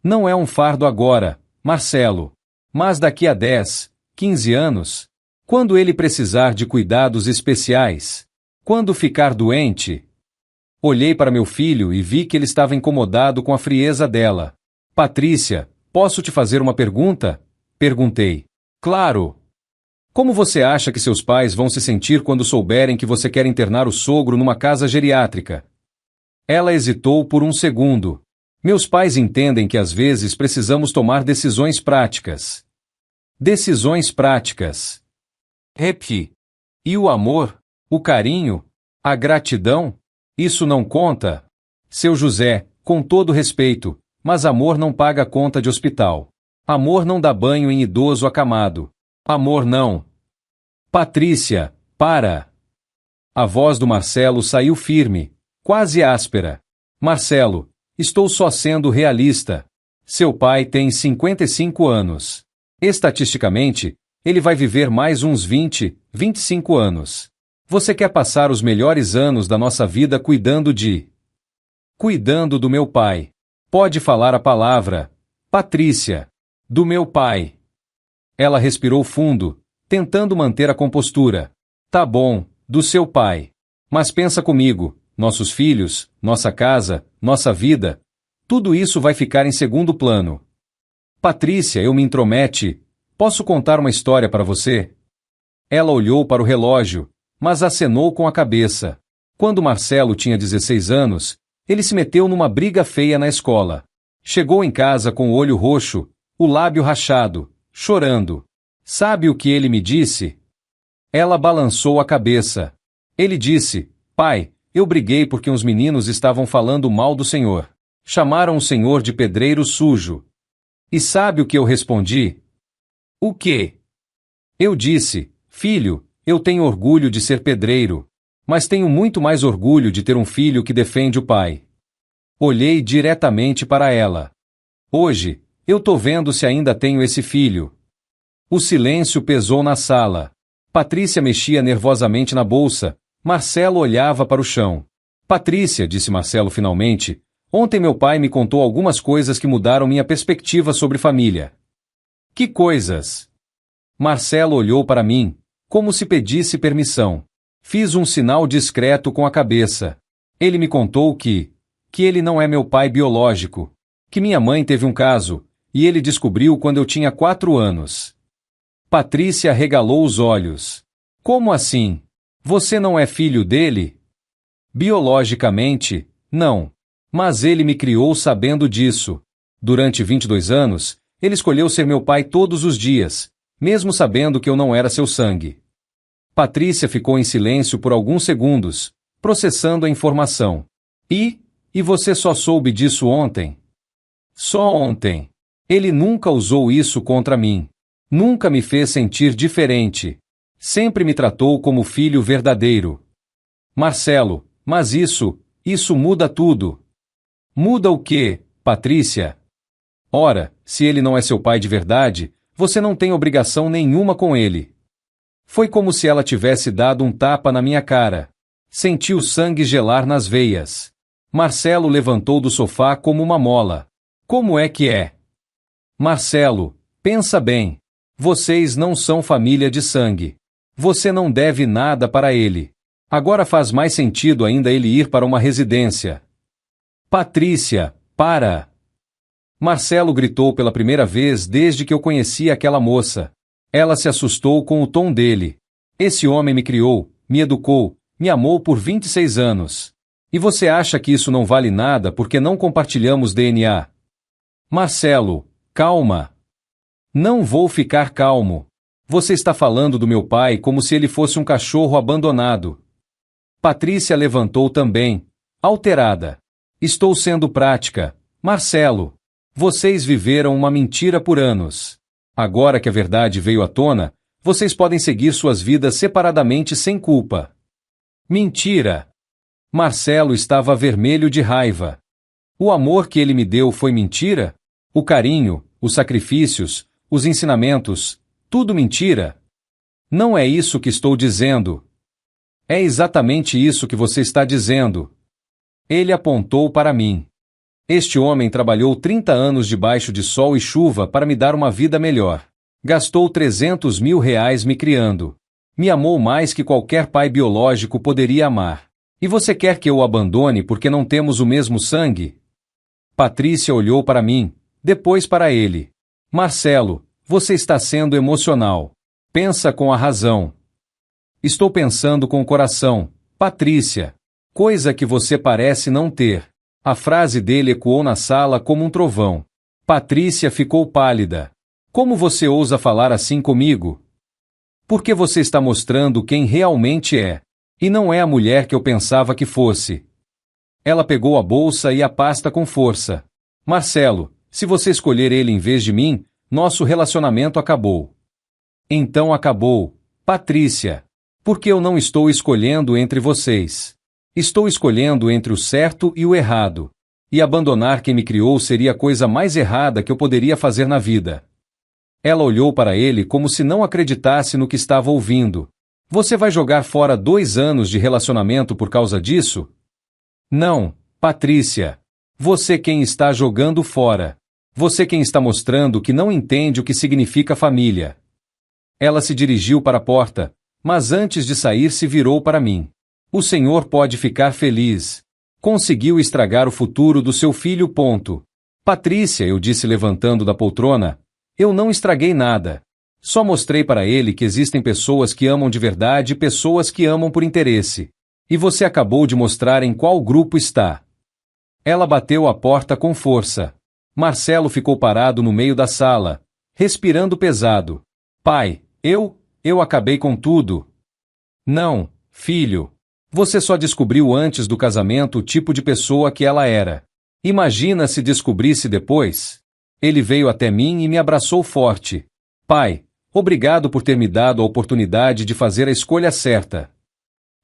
Não é um fardo agora, Marcelo. Mas daqui a 10, 15 anos, quando ele precisar de cuidados especiais, quando ficar doente. Olhei para meu filho e vi que ele estava incomodado com a frieza dela. Patrícia, posso te fazer uma pergunta? Perguntei. Claro. Como você acha que seus pais vão se sentir quando souberem que você quer internar o sogro numa casa geriátrica? Ela hesitou por um segundo. Meus pais entendem que às vezes precisamos tomar decisões práticas. Decisões práticas. Repeti. E o amor? O carinho? A gratidão? Isso não conta? Seu José, com todo respeito, mas amor não paga conta de hospital. Amor não dá banho em idoso acamado. Amor não. Patrícia, para! A voz do Marcelo saiu firme, quase áspera. Marcelo, estou só sendo realista. Seu pai tem 55 anos. Estatisticamente, ele vai viver mais uns 20, 25 anos. Você quer passar os melhores anos da nossa vida cuidando do meu pai. Pode falar a palavra. Patrícia. Do meu pai. Ela respirou fundo, tentando manter a compostura. Tá bom, do seu pai. Mas pensa comigo, nossos filhos, nossa casa, nossa vida, tudo isso vai ficar em segundo plano. Patrícia, eu me intromete. Posso contar uma história para você? Ela olhou para o relógio, mas acenou com a cabeça. Quando Marcelo tinha 16 anos, ele se meteu numa briga feia na escola. Chegou em casa com o olho roxo, o lábio rachado, chorando. Sabe o que ele me disse? Ela balançou a cabeça. Ele disse, pai, eu briguei porque uns meninos estavam falando mal do senhor. Chamaram o senhor de pedreiro sujo. E sabe o que eu respondi? O quê? Eu disse: filho, eu tenho orgulho de ser pedreiro, mas tenho muito mais orgulho de ter um filho que defende o pai. Olhei diretamente para ela. Hoje, eu tô vendo se ainda tenho esse filho. O silêncio pesou na sala. Patrícia mexia nervosamente na bolsa. Marcelo olhava para o chão. Patrícia, disse Marcelo finalmente, ontem meu pai me contou algumas coisas que mudaram minha perspectiva sobre família. Que coisas? Marcelo olhou para mim, como se pedisse permissão. Fiz um sinal discreto com a cabeça. Ele me contou que ele não é meu pai biológico, que minha mãe teve um caso, e ele descobriu quando eu tinha 4 anos. Patrícia arregalou os olhos. Como assim? Você não é filho dele? Biologicamente, não. Mas ele me criou sabendo disso. Durante 22 anos, ele escolheu ser meu pai todos os dias, mesmo sabendo que eu não era seu sangue. Patrícia ficou em silêncio por alguns segundos, processando a informação. E você só soube disso ontem? Só ontem. Ele nunca usou isso contra mim. Nunca me fez sentir diferente. Sempre me tratou como filho verdadeiro. Marcelo, mas isso muda tudo. Muda o quê, Patrícia? Ora, se ele não é seu pai de verdade, você não tem obrigação nenhuma com ele. Foi como se ela tivesse dado um tapa na minha cara. Senti o sangue gelar nas veias. Marcelo levantou do sofá como uma mola. Como é que é? Marcelo, pensa bem. Vocês não são família de sangue. Você não deve nada para ele. Agora faz mais sentido ainda ele ir para uma residência. Patrícia, para! Marcelo gritou pela primeira vez desde que eu conheci aquela moça. Ela se assustou com o tom dele. Esse homem me criou, me educou, me amou por 26 anos. E você acha que isso não vale nada porque não compartilhamos DNA? Marcelo, calma. Não vou ficar calmo. Você está falando do meu pai como se ele fosse um cachorro abandonado. Patrícia levantou também, alterada. Estou sendo prática. Marcelo, vocês viveram uma mentira por anos. Agora que a verdade veio à tona, vocês podem seguir suas vidas separadamente sem culpa. Mentira! Marcelo estava vermelho de raiva. O amor que ele me deu foi mentira? O carinho, os sacrifícios, os ensinamentos, tudo mentira? Não é isso que estou dizendo. É exatamente isso que você está dizendo. Ele apontou para mim. Este homem trabalhou 30 anos debaixo de sol e chuva para me dar uma vida melhor. Gastou 300 mil reais me criando. Me amou mais que qualquer pai biológico poderia amar. E você quer que eu o abandone porque não temos o mesmo sangue? Patrícia olhou para mim, depois para ele. Marcelo, você está sendo emocional. Pensa com a razão. Estou pensando com o coração, Patrícia. Coisa que você parece não ter. A frase dele ecoou na sala como um trovão. Patrícia ficou pálida. Como você ousa falar assim comigo? Porque você está mostrando quem realmente é. E não é a mulher que eu pensava que fosse. Ela pegou a bolsa e a pasta com força. Marcelo, se você escolher ele em vez de mim, nosso relacionamento acabou. Então acabou, Patrícia. Porque eu não estou escolhendo entre vocês. Estou escolhendo entre o certo e o errado. E abandonar quem me criou seria a coisa mais errada que eu poderia fazer na vida. Ela olhou para ele como se não acreditasse no que estava ouvindo. Você vai jogar fora 2 anos de relacionamento por causa disso? Não, Patrícia. Você quem está jogando fora. Você quem está mostrando que não entende o que significa família. Ela se dirigiu para a porta, mas antes de sair se virou para mim. O senhor pode ficar feliz. Conseguiu estragar o futuro do seu filho. Patrícia, eu disse levantando da poltrona, eu não estraguei nada. Só mostrei para ele que existem pessoas que amam de verdade e pessoas que amam por interesse. E você acabou de mostrar em qual grupo está. Ela bateu a porta com força. Marcelo ficou parado no meio da sala, respirando pesado. Pai, eu acabei com tudo. Não, filho. Você só descobriu antes do casamento o tipo de pessoa que ela era. Imagina se descobrisse depois. Ele veio até mim e me abraçou forte. Pai, Obrigado por ter me dado a oportunidade de fazer a escolha certa.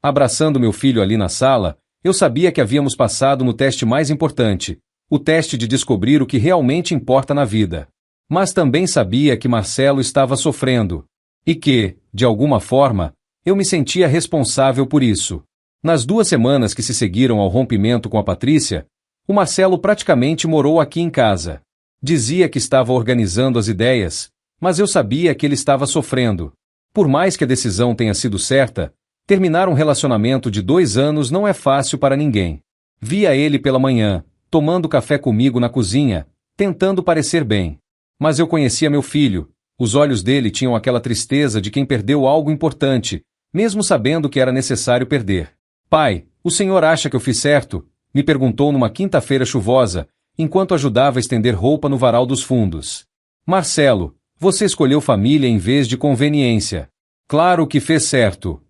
Abraçando meu filho ali na sala, eu sabia que havíamos passado no teste mais importante, o teste de descobrir o que realmente importa na vida. Mas também sabia que Marcelo estava sofrendo. E que, de alguma forma, eu me sentia responsável por isso. Nas 2 semanas que se seguiram ao rompimento com a Patrícia, o Marcelo praticamente morou aqui em casa. Dizia que estava organizando as ideias, mas eu sabia que ele estava sofrendo. Por mais que a decisão tenha sido certa, terminar um relacionamento de 2 anos não é fácil para ninguém. Via ele pela manhã, tomando café comigo na cozinha, tentando parecer bem. Mas eu conhecia meu filho, os olhos dele tinham aquela tristeza de quem perdeu algo importante, mesmo sabendo que era necessário perder. Pai, o senhor acha que eu fiz certo? Me perguntou numa quinta-feira chuvosa, enquanto ajudava a estender roupa no varal dos fundos. Marcelo, você escolheu família em vez de conveniência. Claro que fez certo.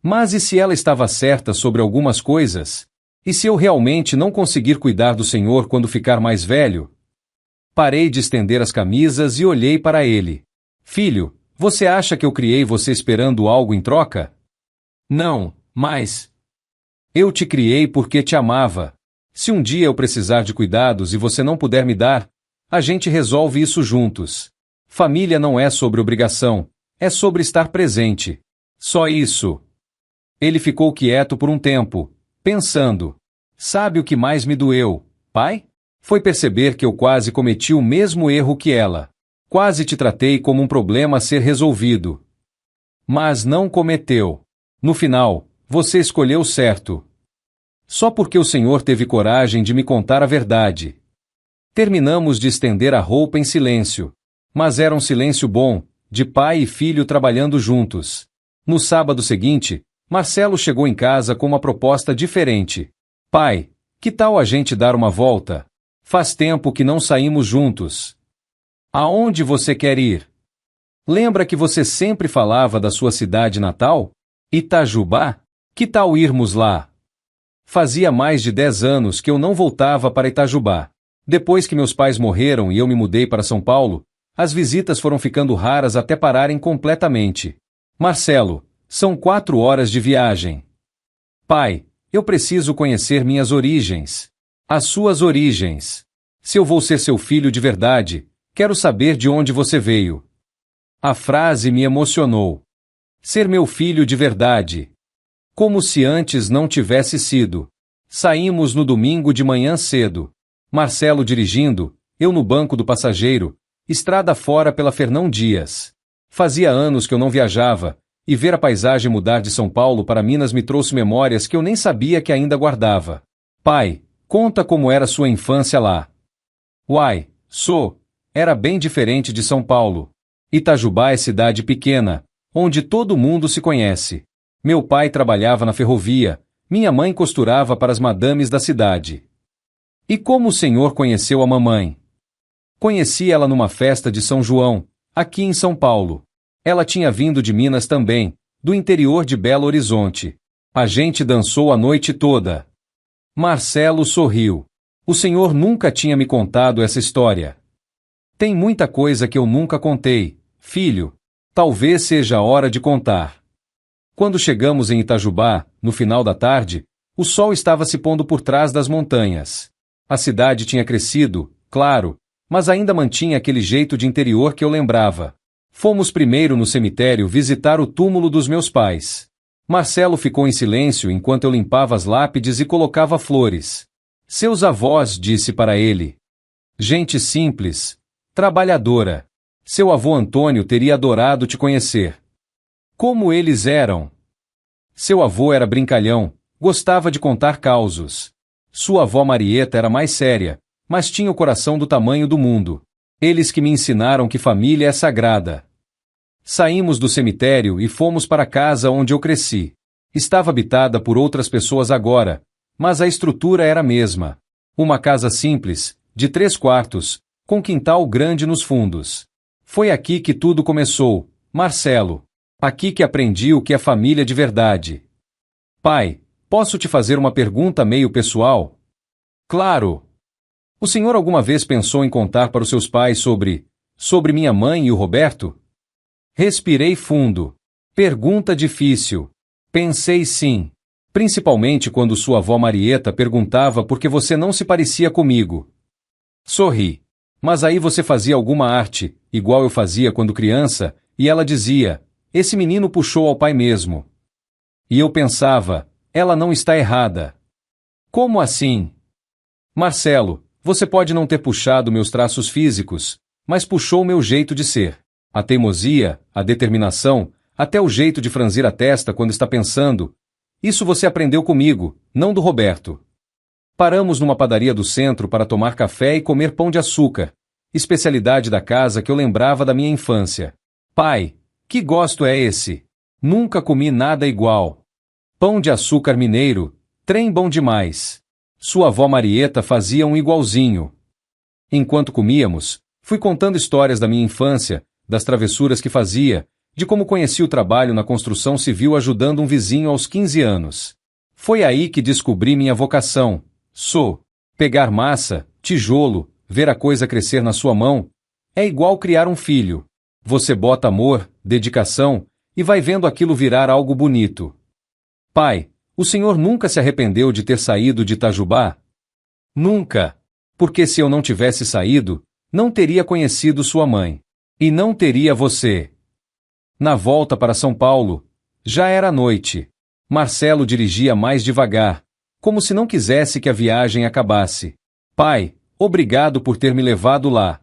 Mas e se ela estava certa sobre algumas coisas? E se eu realmente não conseguir cuidar do senhor quando ficar mais velho? Parei de estender as camisas e olhei para ele. Filho, você acha que eu criei você esperando algo em troca? Não, mas... Eu te criei porque te amava. Se um dia eu precisar de cuidados e você não puder me dar, a gente resolve isso juntos. Família não é sobre obrigação, é sobre estar presente. Só isso. Ele ficou quieto por um tempo, pensando. Sabe o que mais me doeu, pai? Foi perceber que eu quase cometi o mesmo erro que ela. Quase te tratei como um problema a ser resolvido. Mas não cometeu. No final, você escolheu certo. Só porque o Senhor teve coragem de me contar a verdade. Terminamos de estender a roupa em silêncio. Mas era um silêncio bom, de pai e filho trabalhando juntos. No sábado seguinte, Marcelo chegou em casa com uma proposta diferente. Pai, que tal a gente dar uma volta? Faz tempo que não saímos juntos. Aonde você quer ir? Lembra que você sempre falava da sua cidade natal? Itajubá? Que tal irmos lá? Fazia mais de 10 anos que eu não voltava para Itajubá. Depois que meus pais morreram e eu me mudei para São Paulo, as visitas foram ficando raras até pararem completamente. Marcelo, são 4 horas de viagem. Pai, eu preciso conhecer minhas origens. As suas origens. Se eu vou ser seu filho de verdade, quero saber de onde você veio. A frase me emocionou. Ser meu filho de verdade. Como se antes não tivesse sido. Saímos no domingo de manhã cedo. Marcelo dirigindo, eu no banco do passageiro, estrada fora pela Fernão Dias. Fazia anos que eu não viajava, e ver a paisagem mudar de São Paulo para Minas me trouxe memórias que eu nem sabia que ainda guardava. Pai, conta como era sua infância lá. Uai, era bem diferente de São Paulo. Itajubá é cidade pequena, onde todo mundo se conhece. Meu pai trabalhava na ferrovia, minha mãe costurava para as madames da cidade. E como o senhor conheceu a mamãe? Conheci ela numa festa de São João, aqui em São Paulo. Ela tinha vindo de Minas também, do interior de Belo Horizonte. A gente dançou a noite toda. Marcelo sorriu. O senhor nunca tinha me contado essa história. Tem muita coisa que eu nunca contei, filho. Talvez seja a hora de contar. Quando chegamos em Itajubá, no final da tarde, o sol estava se pondo por trás das montanhas. A cidade tinha crescido, claro, mas ainda mantinha aquele jeito de interior que eu lembrava. Fomos primeiro no cemitério visitar o túmulo dos meus pais. Marcelo ficou em silêncio enquanto eu limpava as lápides e colocava flores. Seus avós, disse para ele. Gente simples, trabalhadora. Seu avô Antônio teria adorado te conhecer. Como eles eram? Seu avô era brincalhão, gostava de contar causos. Sua avó Marieta era mais séria, mas tinha o coração do tamanho do mundo. Eles que me ensinaram que família é sagrada. Saímos do cemitério e fomos para a casa onde eu cresci. Estava habitada por outras pessoas agora, mas a estrutura era a mesma. Uma casa simples, de 3 quartos, com quintal grande nos fundos. Foi aqui que tudo começou, Marcelo. Aqui que aprendi o que é família de verdade. Pai, posso te fazer uma pergunta meio pessoal? Claro. O senhor alguma vez pensou em contar para os seus pais sobre minha mãe e o Roberto? Respirei fundo. Pergunta difícil. Pensei sim. Principalmente quando sua avó Marieta perguntava por que você não se parecia comigo. Sorri. Mas aí você fazia alguma arte, igual eu fazia quando criança, e ela dizia, esse menino puxou ao pai mesmo. E eu pensava, ela não está errada. Como assim? Marcelo, você pode não ter puxado meus traços físicos, mas puxou meu jeito de ser. A teimosia, a determinação, até o jeito de franzir a testa quando está pensando. Isso você aprendeu comigo, não do Roberto. Paramos numa padaria do centro para tomar café e comer pão de açúcar, especialidade da casa que eu lembrava da minha infância. Pai, que gosto é esse? Nunca comi nada igual. Pão de açúcar mineiro, trem bom demais. Sua avó Marieta fazia um igualzinho. Enquanto comíamos, fui contando histórias da minha infância, das travessuras que fazia, de como conheci o trabalho na construção civil ajudando um vizinho aos 15 anos. Foi aí que descobri minha vocação. Pegar massa, tijolo, ver a coisa crescer na sua mão, é igual criar um filho. Você bota amor, dedicação, e vai vendo aquilo virar algo bonito. Pai, o senhor nunca se arrependeu de ter saído de Itajubá? Nunca. Porque se eu não tivesse saído, não teria conhecido sua mãe. E não teria você. Na volta para São Paulo, já era noite. Marcelo dirigia mais devagar, como se não quisesse que a viagem acabasse. Pai, obrigado por ter me levado lá.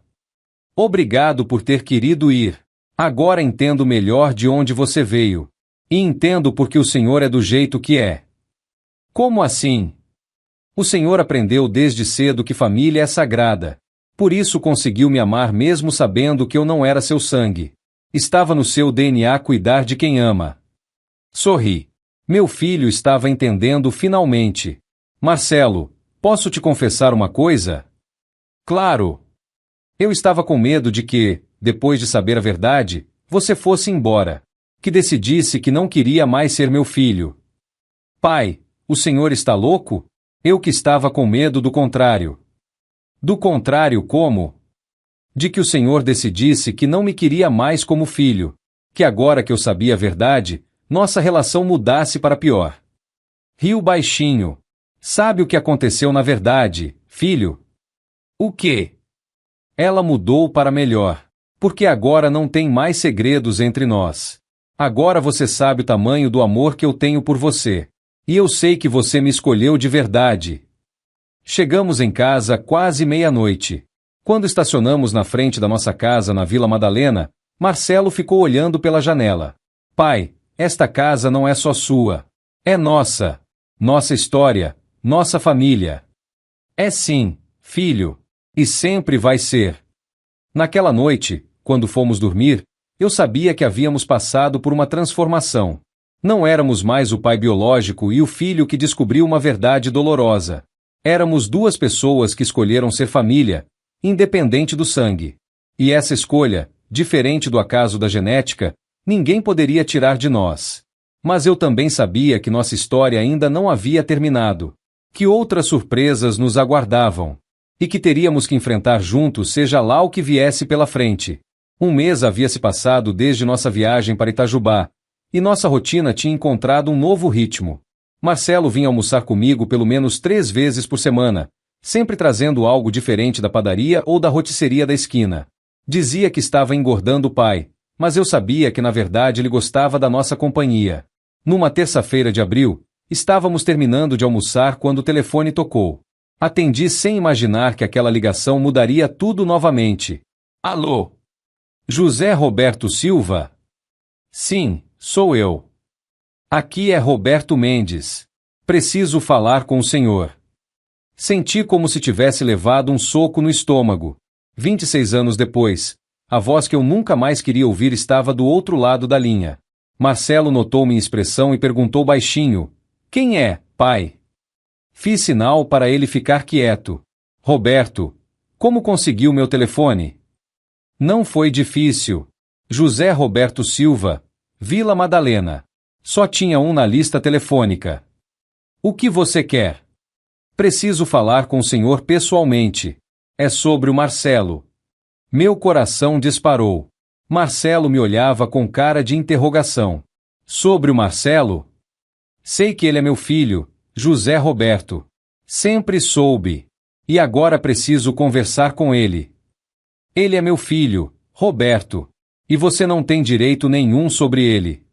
Obrigado por ter querido ir. Agora entendo melhor de onde você veio. E entendo porque o senhor é do jeito que é. Como assim? O senhor aprendeu desde cedo que família é sagrada. Por isso conseguiu me amar mesmo sabendo que eu não era seu sangue. Estava no seu DNA cuidar de quem ama. Sorri. Meu filho estava entendendo finalmente. Marcelo, posso te confessar uma coisa? Claro. Eu estava com medo de que, depois de saber a verdade, você fosse embora. Que decidisse que não queria mais ser meu filho. Pai, o senhor está louco? Eu que estava com medo do contrário. Do contrário como? De que o senhor decidisse que não me queria mais como filho. Que agora que eu sabia a verdade, nossa relação mudasse para pior. Riu baixinho. Sabe o que aconteceu na verdade, filho? O quê? Ela mudou para melhor. Porque agora não tem mais segredos entre nós. Agora você sabe o tamanho do amor que eu tenho por você. E eu sei que você me escolheu de verdade. Chegamos em casa quase meia-noite. Quando estacionamos na frente da nossa casa na Vila Madalena, Marcelo ficou olhando pela janela. Pai, esta casa não é só sua. É nossa. Nossa história, nossa família. É sim, filho. E sempre vai ser. Naquela noite, quando fomos dormir, eu sabia que havíamos passado por uma transformação. Não éramos mais o pai biológico e o filho que descobriu uma verdade dolorosa. Éramos duas pessoas que escolheram ser família, independente do sangue. E essa escolha, diferente do acaso da genética, ninguém poderia tirar de nós. Mas eu também sabia que nossa história ainda não havia terminado, que outras surpresas nos aguardavam, e que teríamos que enfrentar juntos seja lá o que viesse pela frente. Um mês havia se passado desde nossa viagem para Itajubá, e nossa rotina tinha encontrado um novo ritmo. Marcelo vinha almoçar comigo pelo menos 3 vezes por semana, sempre trazendo algo diferente da padaria ou da rotisseria da esquina. Dizia que estava engordando o pai, mas eu sabia que na verdade ele gostava da nossa companhia. Numa terça-feira de abril, estávamos terminando de almoçar quando o telefone tocou. Atendi sem imaginar que aquela ligação mudaria tudo novamente. Alô? José Roberto Silva? Sim, sou eu. Aqui é Roberto Mendes. Preciso falar com o senhor. Senti como se tivesse levado um soco no estômago. 26 anos depois, a voz que eu nunca mais queria ouvir estava do outro lado da linha. Marcelo notou minha expressão e perguntou baixinho: quem é, pai? Fiz sinal para ele ficar quieto. Roberto, como conseguiu meu telefone? Não foi difícil. José Roberto Silva, Vila Madalena. Só tinha um na lista telefônica. O que você quer? Preciso falar com o senhor pessoalmente. É sobre o Marcelo. Meu coração disparou. Marcelo me olhava com cara de interrogação. Sobre o Marcelo? Sei que ele é meu filho, José Roberto. Sempre soube. E agora preciso conversar com ele. Ele é meu filho, Roberto. E você não tem direito nenhum sobre ele.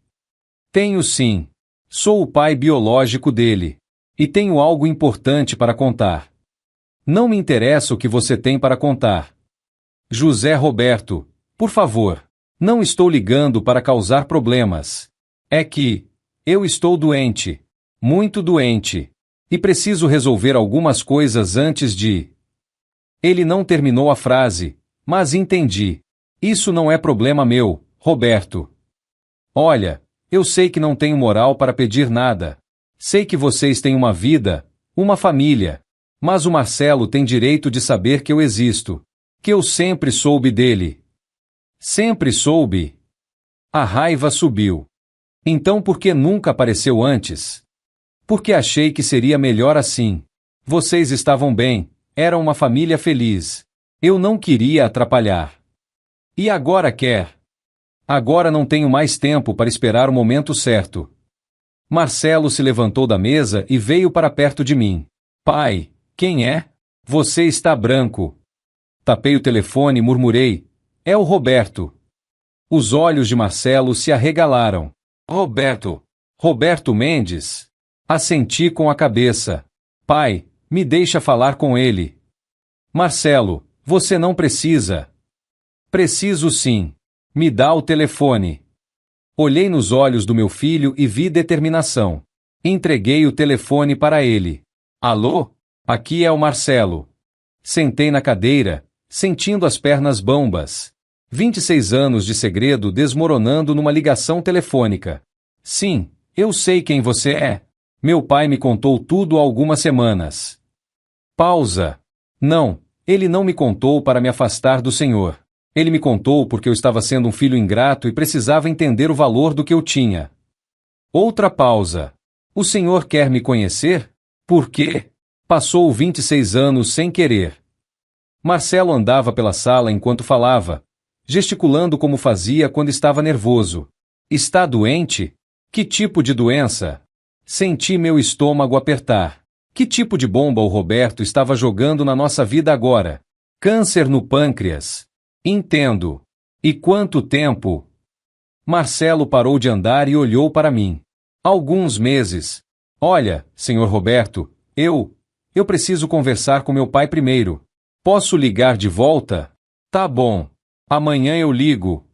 Tenho sim. Sou o pai biológico dele. E tenho algo importante para contar. Não me interessa o que você tem para contar. José Roberto, por favor, não estou ligando para causar problemas. É que eu estou doente, muito doente, e preciso resolver algumas coisas antes de... Ele não terminou a frase, mas entendi. Isso não é problema meu, Roberto. Olha, eu sei que não tenho moral para pedir nada. Sei que vocês têm uma vida, uma família. Mas o Marcelo tem direito de saber que eu existo. Que eu sempre soube dele. Sempre soube. A raiva subiu. Então por que nunca apareceu antes? Porque achei que seria melhor assim. Vocês estavam bem, eram uma família feliz. Eu não queria atrapalhar. E agora quer? Agora não tenho mais tempo para esperar o momento certo. Marcelo se levantou da mesa e veio para perto de mim. Pai, quem é? Você está branco. Tapei o telefone e murmurei. É o Roberto. Os olhos de Marcelo se arregalaram. Roberto. Roberto Mendes? Assenti com a cabeça. Pai, me deixa falar com ele. Marcelo, você não precisa. Preciso sim. Me dá o telefone. Olhei nos olhos do meu filho e vi determinação. Entreguei o telefone para ele. Alô? Aqui é o Marcelo. Sentei na cadeira, sentindo as pernas bambas. 26 anos de segredo desmoronando numa ligação telefônica. Sim, eu sei quem você é. Meu pai me contou tudo há algumas semanas. Pausa. Não, ele não me contou para me afastar do Senhor. Ele me contou porque eu estava sendo um filho ingrato e precisava entender o valor do que eu tinha. Outra pausa. O Senhor quer me conhecer? Por quê? Passou 26 anos sem querer. Marcelo andava pela sala enquanto falava, gesticulando como fazia quando estava nervoso. Está doente? Que tipo de doença? Senti meu estômago apertar. Que tipo de bomba o Roberto estava jogando na nossa vida agora? Câncer no pâncreas. Entendo. E quanto tempo? Marcelo parou de andar e olhou para mim. Alguns meses. Olha, senhor Roberto, eu preciso conversar com meu pai primeiro. Posso ligar de volta? Tá bom. Amanhã eu ligo.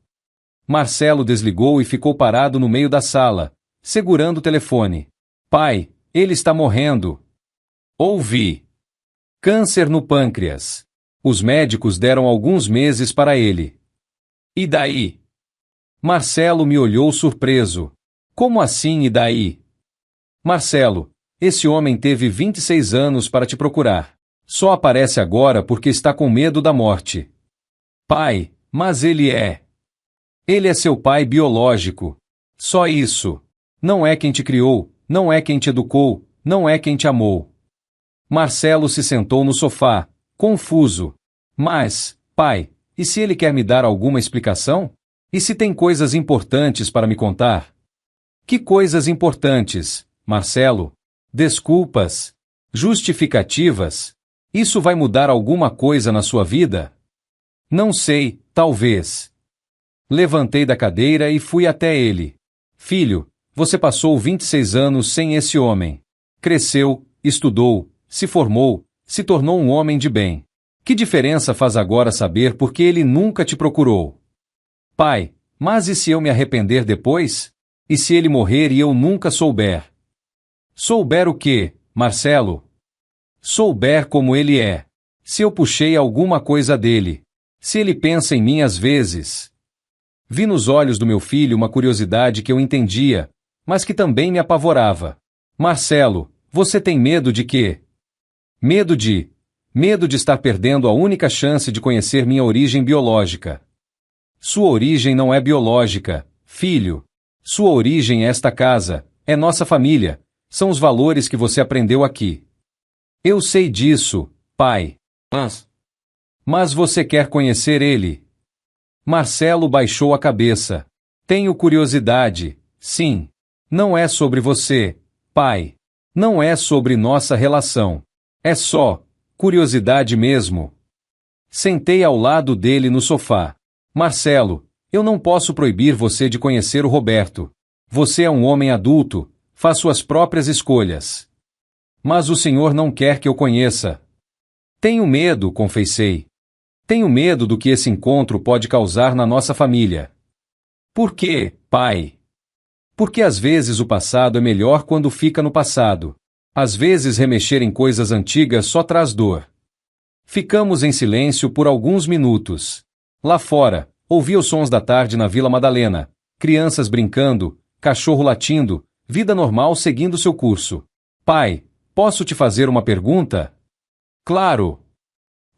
Marcelo desligou e ficou parado no meio da sala, segurando o telefone. Pai, ele está morrendo. Ouvi. Câncer no pâncreas. Os médicos deram alguns meses para ele. E daí? Marcelo me olhou surpreso. Como assim e daí? Marcelo, esse homem teve 26 anos para te procurar. Só aparece agora porque está com medo da morte. Pai, mas ele é. Ele é seu pai biológico. Só isso. Não é quem te criou, não é quem te educou, não é quem te amou. Marcelo se sentou no sofá, confuso. Mas, pai, e se ele quer me dar alguma explicação? E se tem coisas importantes para me contar? Que coisas importantes, Marcelo? Desculpas? Justificativas? Isso vai mudar alguma coisa na sua vida? Não sei, talvez. Levantei da cadeira e fui até ele. Filho, você passou 26 anos sem esse homem. Cresceu, estudou, se formou, se tornou um homem de bem. Que diferença faz agora saber por que ele nunca te procurou? Pai, mas e se eu me arrepender depois? E se ele morrer e eu nunca souber? Souber o quê, Marcelo? Souber como ele é. Se eu puxei alguma coisa dele. Se ele pensa em mim às vezes. Vi nos olhos do meu filho uma curiosidade que eu entendia, mas que também me apavorava. Marcelo, você tem medo de quê? Medo de estar perdendo a única chance de conhecer minha origem biológica. Sua origem não é biológica, filho. Sua origem é esta casa, é nossa família, são os valores que você aprendeu aqui. Eu sei disso, pai. Mas você quer conhecer ele? Marcelo baixou a cabeça. Tenho curiosidade, sim. Não é sobre você, pai. Não é sobre nossa relação. É só curiosidade mesmo. Sentei ao lado dele no sofá. Marcelo, eu não posso proibir você de conhecer o Roberto. Você é um homem adulto, faz suas próprias escolhas. Mas o senhor não quer que eu conheça. Tenho medo, confessei. Tenho medo do que esse encontro pode causar na nossa família. Por quê, pai? Porque às vezes o passado é melhor quando fica no passado. Às vezes remexer em coisas antigas só traz dor. Ficamos em silêncio por alguns minutos. Lá fora, ouvi os sons da tarde na Vila Madalena. Crianças brincando, cachorro latindo, vida normal seguindo seu curso. Pai, posso te fazer uma pergunta? Claro.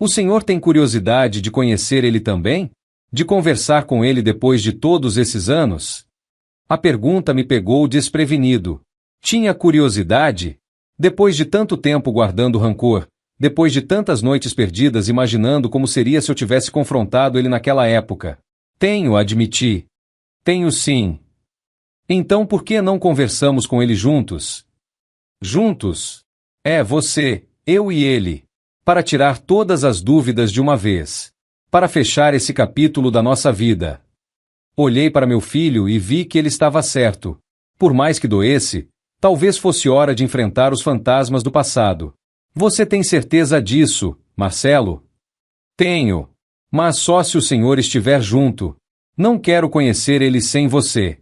O senhor tem curiosidade de conhecer ele também? De conversar com ele depois de todos esses anos? A pergunta me pegou desprevenido. Tinha curiosidade? Depois de tanto tempo guardando rancor, depois de tantas noites perdidas imaginando como seria se eu tivesse confrontado ele naquela época. Tenho, admiti. Tenho sim. Então por que não conversamos com ele juntos? Juntos? É, você, eu e ele. Para tirar todas as dúvidas de uma vez. Para fechar esse capítulo da nossa vida. Olhei para meu filho e vi que ele estava certo. Por mais que doesse, talvez fosse hora de enfrentar os fantasmas do passado. Você tem certeza disso, Marcelo? Tenho. Mas só se o senhor estiver junto. Não quero conhecer ele sem você.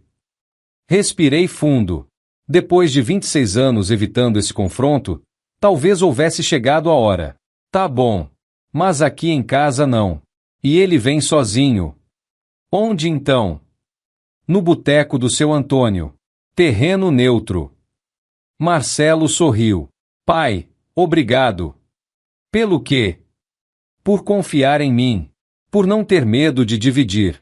Respirei fundo. Depois de 26 anos evitando esse confronto, talvez houvesse chegado a hora. Tá bom. Mas aqui em casa não. E ele vem sozinho. Onde então? No boteco do seu Antônio. Terreno neutro. Marcelo sorriu. Pai, obrigado. Pelo quê? Por confiar em mim. Por não ter medo de dividir.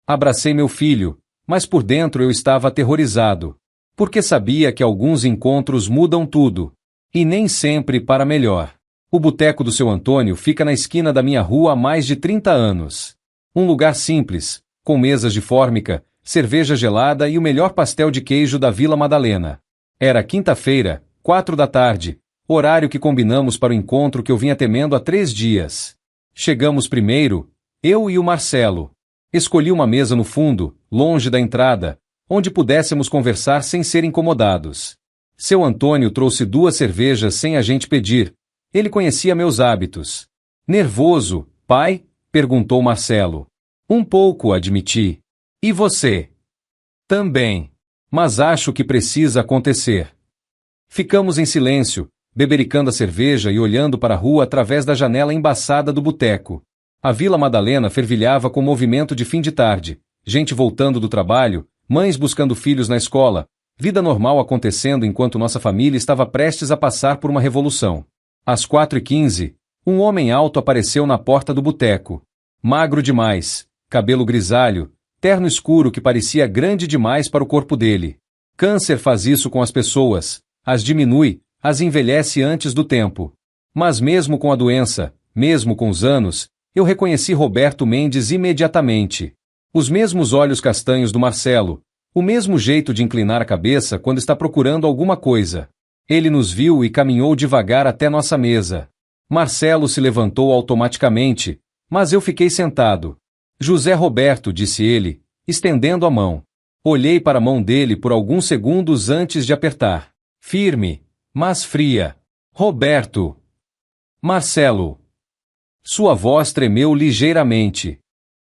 Abracei meu filho, mas por dentro eu estava aterrorizado. Porque sabia que alguns encontros mudam tudo. E nem sempre para melhor. O boteco do seu Antônio fica na esquina da minha rua há mais de 30 anos. Um lugar simples, com mesas de fórmica, cerveja gelada e o melhor pastel de queijo da Vila Madalena. Era quinta-feira, 4 da tarde, horário que combinamos para o encontro que eu vinha temendo há 3 dias. Chegamos primeiro, eu e o Marcelo. Escolhi uma mesa no fundo, longe da entrada, onde pudéssemos conversar sem ser incomodados. Seu Antônio trouxe 2 cervejas sem a gente pedir. Ele conhecia meus hábitos. Nervoso, pai? Perguntou Marcelo. Um pouco, admiti. E você? Também. Mas acho que precisa acontecer. Ficamos em silêncio, bebericando a cerveja e olhando para a rua através da janela embaçada do boteco. A Vila Madalena fervilhava com movimento de fim de tarde, gente voltando do trabalho, mães buscando filhos na escola, vida normal acontecendo enquanto nossa família estava prestes a passar por uma revolução. Às 4h15, um homem alto apareceu na porta do boteco. Magro demais, cabelo grisalho, terno escuro que parecia grande demais para o corpo dele. Câncer faz isso com as pessoas, as diminui, as envelhece antes do tempo. Mas mesmo com a doença, mesmo com os anos, eu reconheci Roberto Mendes imediatamente. Os mesmos olhos castanhos do Marcelo, o mesmo jeito de inclinar a cabeça quando está procurando alguma coisa. Ele nos viu e caminhou devagar até nossa mesa. Marcelo se levantou automaticamente, mas eu fiquei sentado. José Roberto, disse ele, estendendo a mão. Olhei para a mão dele por alguns segundos antes de apertar. Firme, mas fria. Roberto. Marcelo. Sua voz tremeu ligeiramente.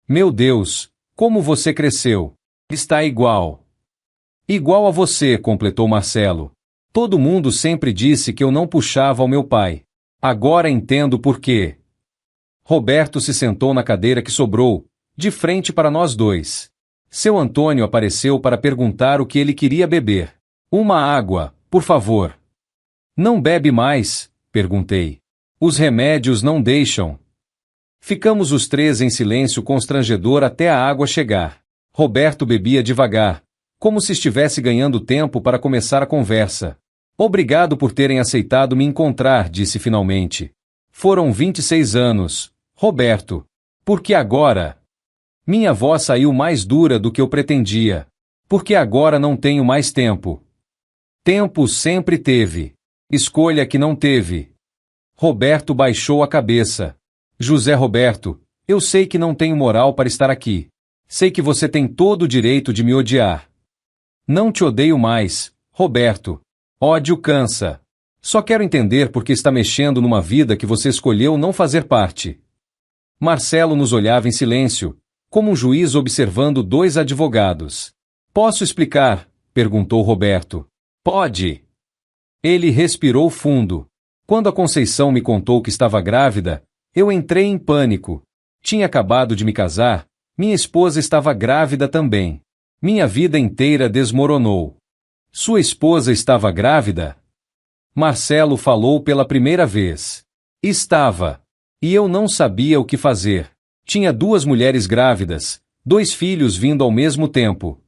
Meu Deus, como você cresceu. Está igual. Igual a você, completou Marcelo. Todo mundo sempre disse que eu não puxava ao meu pai. Agora entendo por quê. Roberto se sentou na cadeira que sobrou, de frente para nós dois. Seu Antônio apareceu para perguntar o que ele queria beber. Uma água, por favor. Não bebe mais? Perguntei. Os remédios não deixam. Ficamos os 3 em silêncio constrangedor até a água chegar. Roberto bebia devagar, como se estivesse ganhando tempo para começar a conversa. Obrigado por terem aceitado me encontrar, disse finalmente. Foram 26 anos, Roberto. Por que agora? Minha voz saiu mais dura do que eu pretendia. Porque agora não tenho mais tempo. Tempo sempre teve. Escolha que não teve. Roberto baixou a cabeça. José Roberto, eu sei que não tenho moral para estar aqui. Sei que você tem todo o direito de me odiar. Não te odeio mais, Roberto. Ódio cansa. Só quero entender por que está mexendo numa vida que você escolheu não fazer parte. Marcelo nos olhava em silêncio, como um juiz observando dois advogados. Posso explicar? Perguntou Roberto. Pode. Ele respirou fundo. Quando a Conceição me contou que estava grávida, eu entrei em pânico. Tinha acabado de me casar, minha esposa estava grávida também. Minha vida inteira desmoronou. Sua esposa estava grávida? Marcelo falou pela primeira vez. Estava. E eu não sabia o que fazer. Tinha 2 mulheres grávidas, 2 filhos vindo ao mesmo tempo.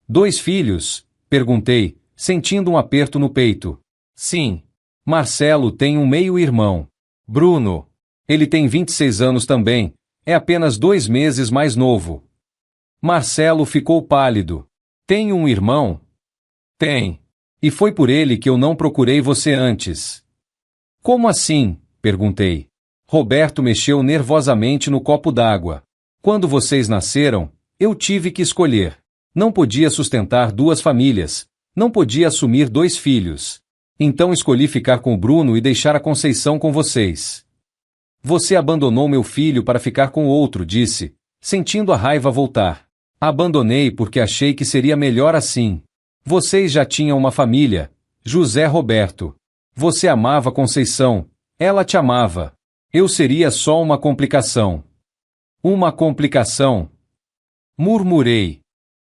2 filhos? Perguntei, sentindo um aperto no peito. Sim. Marcelo tem um meio-irmão. Bruno. Ele tem 26 anos também, é apenas 2 meses mais novo. Marcelo ficou pálido. Tem um irmão? Tem. E foi por ele que eu não procurei você antes. Como assim? Perguntei. Roberto mexeu nervosamente no copo d'água. Quando vocês nasceram, eu tive que escolher. Não podia sustentar 2 famílias. Não podia assumir 2 filhos. Então escolhi ficar com o Bruno e deixar a Conceição com vocês. Você abandonou meu filho para ficar com outro, disse, sentindo a raiva voltar. Abandonei porque achei que seria melhor assim. Vocês já tinham uma família, José Roberto. Você amava Conceição, ela te amava. Eu seria só uma complicação. Uma complicação? Murmurei.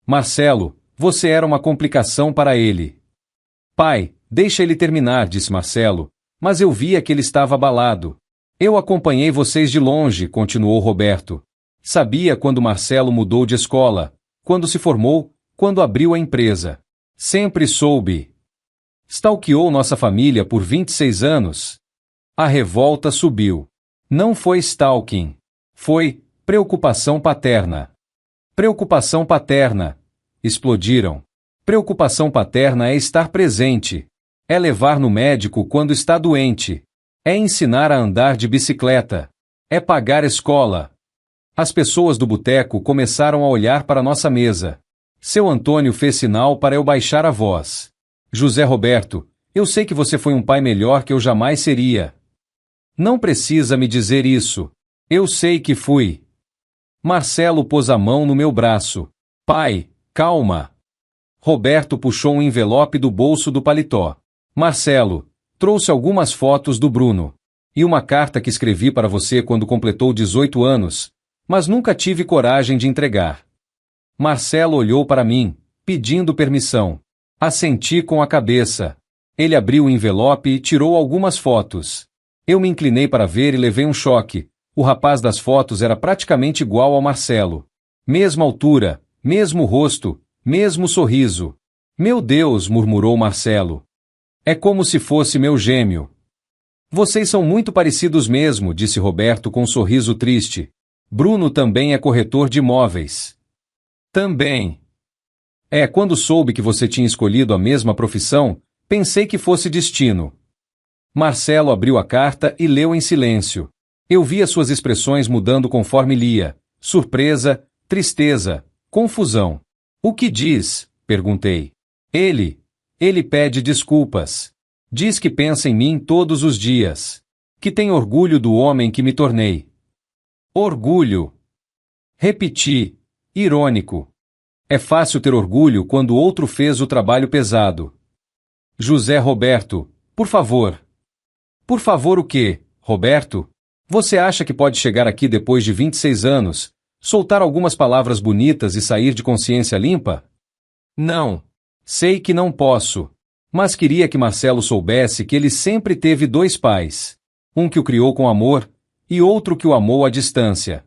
Marcelo, você era uma complicação para ele. Pai, deixa ele terminar, disse Marcelo, mas eu via que ele estava abalado. Eu acompanhei vocês de longe, continuou Roberto. Sabia quando Marcelo mudou de escola, quando se formou, quando abriu a empresa. Sempre soube. Stalkeou nossa família por 26 anos. A revolta subiu. Não foi stalking. Foi preocupação paterna. Preocupação paterna. Explodiram. Preocupação paterna é estar presente. É levar no médico quando está doente. É ensinar a andar de bicicleta. É pagar escola. As pessoas do boteco começaram a olhar para nossa mesa. Seu Antônio fez sinal para eu baixar a voz. José Roberto, eu sei que você foi um pai melhor que eu jamais seria. Não precisa me dizer isso. Eu sei que fui. Marcelo pôs a mão no meu braço. Pai, calma. Roberto puxou um envelope do bolso do paletó. Marcelo, trouxe algumas fotos do Bruno. E uma carta que escrevi para você quando completou 18 anos, mas nunca tive coragem de entregar. Marcelo olhou para mim, pedindo permissão. Assenti com a cabeça. Ele abriu o envelope e tirou algumas fotos. Eu me inclinei para ver e levei um choque. O rapaz das fotos era praticamente igual ao Marcelo. Mesma altura, mesmo rosto, mesmo sorriso. Meu Deus, murmurou Marcelo. É como se fosse meu gêmeo. Vocês são muito parecidos mesmo, disse Roberto com um sorriso triste. Bruno também é corretor de imóveis. Também. Quando soube que você tinha escolhido a mesma profissão, pensei que fosse destino. Marcelo abriu a carta e leu em silêncio. Eu via suas expressões mudando conforme lia. Surpresa, tristeza, confusão. O que diz? Perguntei. Ele pede desculpas. Diz que pensa em mim todos os dias. Que tem orgulho do homem que me tornei. Orgulho. Repeti, irônico. É fácil ter orgulho quando outro fez o trabalho pesado. José Roberto, por favor. Por favor o quê, Roberto? Você acha que pode chegar aqui depois de 26 anos, soltar algumas palavras bonitas e sair de consciência limpa? Não. Sei que não posso. Mas queria que Marcelo soubesse que ele sempre teve 2 pais. Um que o criou com amor e outro que o amou à distância.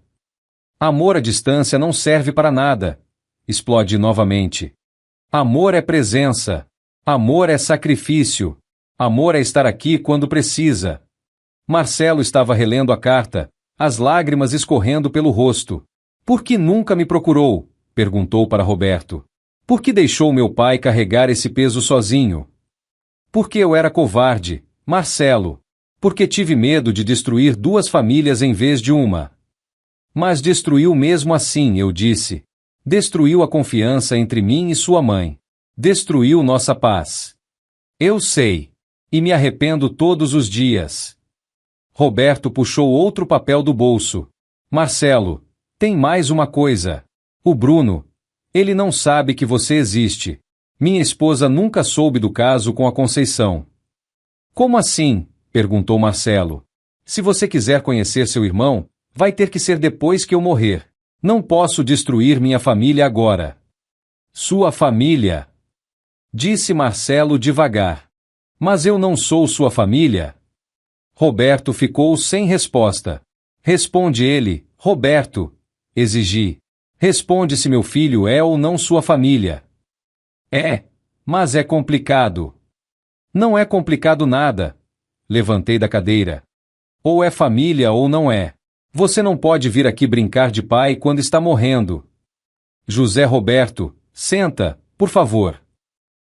Amor à distância não serve para nada. Explode novamente. Amor é presença. Amor é sacrifício. Amor é estar aqui quando precisa. Marcelo estava relendo a carta, as lágrimas escorrendo pelo rosto. Por que nunca me procurou? Perguntou para Roberto. Por que deixou meu pai carregar esse peso sozinho? Porque eu era covarde, Marcelo. Porque tive medo de destruir duas famílias em vez de uma. Mas destruiu mesmo assim, eu disse. Destruiu a confiança entre mim e sua mãe. Destruiu nossa paz. Eu sei. E me arrependo todos os dias. Roberto puxou outro papel do bolso. Marcelo, tem mais uma coisa. O Bruno. Ele não sabe que você existe. Minha esposa nunca soube do caso com a Conceição. Como assim? Perguntou Marcelo. Se você quiser conhecer seu irmão, vai ter que ser depois que eu morrer. Não posso destruir minha família agora. Sua família? Disse Marcelo devagar. Mas eu não sou sua família? Roberto ficou sem resposta. Responde ele, Roberto, exigi. Responde se meu filho é ou não sua família. É, mas é complicado. Não é complicado nada. Levantei da cadeira. Ou é família ou não é. Você não pode vir aqui brincar de pai quando está morrendo. José Roberto, senta, por favor.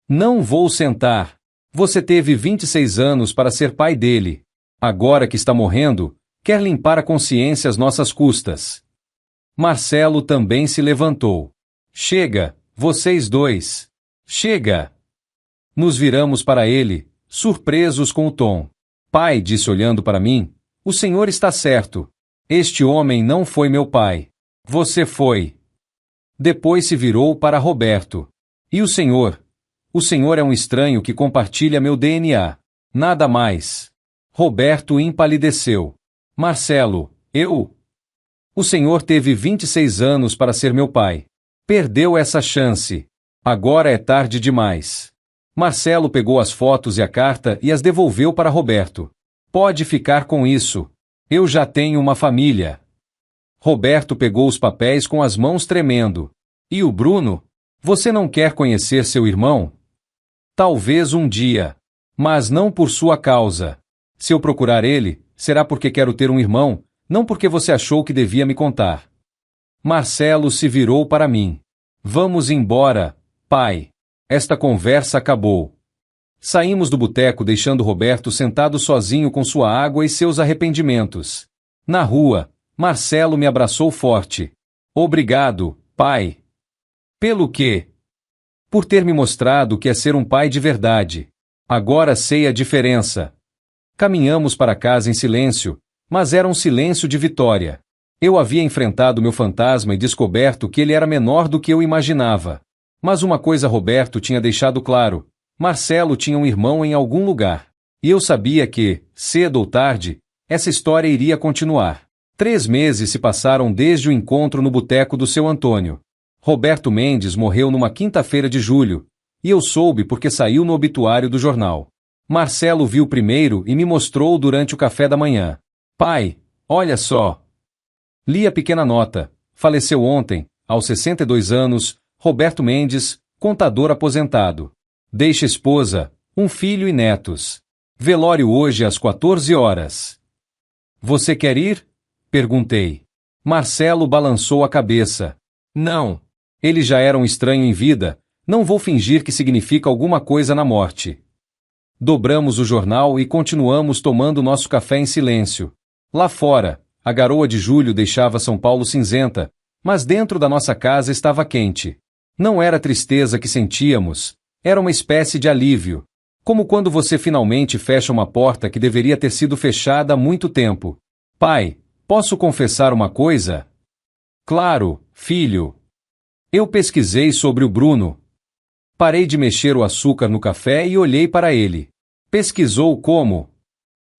Não vou sentar. Você teve 26 anos para ser pai dele. Agora que está morrendo, quer limpar a consciência às nossas custas. Marcelo também se levantou. Chega, vocês dois. Chega. Nos viramos para ele, surpresos com o tom. Pai, disse olhando para mim, o senhor está certo. Este homem não foi meu pai. Você foi. Depois se virou para Roberto. E o senhor? O senhor é um estranho que compartilha meu DNA. Nada mais. Roberto empalideceu. Marcelo, eu? O senhor teve 26 anos para ser meu pai. Perdeu essa chance. Agora é tarde demais. Marcelo pegou as fotos e a carta e as devolveu para Roberto. Pode ficar com isso. Eu já tenho uma família. Roberto pegou os papéis com as mãos tremendo. E o Bruno? Você não quer conhecer seu irmão? Talvez um dia. Mas não por sua causa. Se eu procurar ele, será porque quero ter um irmão, não porque você achou que devia me contar. Marcelo se virou para mim. Vamos embora, pai. Esta conversa acabou. Saímos do boteco deixando Roberto sentado sozinho com sua água e seus arrependimentos. Na rua, Marcelo me abraçou forte. Obrigado, pai. Pelo quê? Por ter me mostrado o que é ser um pai de verdade. Agora sei a diferença. Caminhamos para casa em silêncio, mas era um silêncio de vitória. Eu havia enfrentado meu fantasma e descoberto que ele era menor do que eu imaginava. Mas uma coisa Roberto tinha deixado claro. Marcelo tinha um irmão em algum lugar. E eu sabia que, cedo ou tarde, essa história iria continuar. 3 meses se passaram desde o encontro no boteco do seu Antônio. Roberto Mendes morreu numa quinta-feira de julho, e eu soube porque saiu no obituário do jornal. Marcelo viu primeiro e me mostrou durante o café da manhã. Pai, olha só. Li a pequena nota. Faleceu ontem, aos 62 anos, Roberto Mendes, contador aposentado. Deixa esposa, um filho e netos. Velório hoje às 14 horas. Você quer ir? Perguntei. Marcelo balançou a cabeça. Não. Ele já era um estranho em vida, não vou fingir que significa alguma coisa na morte. Dobramos o jornal e continuamos tomando nosso café em silêncio. Lá fora, a garoa de julho deixava São Paulo cinzenta, mas dentro da nossa casa estava quente. Não era tristeza que sentíamos, era uma espécie de alívio. Como quando você finalmente fecha uma porta que deveria ter sido fechada há muito tempo. Pai, posso confessar uma coisa? Claro, filho. Eu pesquisei sobre o Bruno. Parei de mexer o açúcar no café e olhei para ele. Pesquisou como?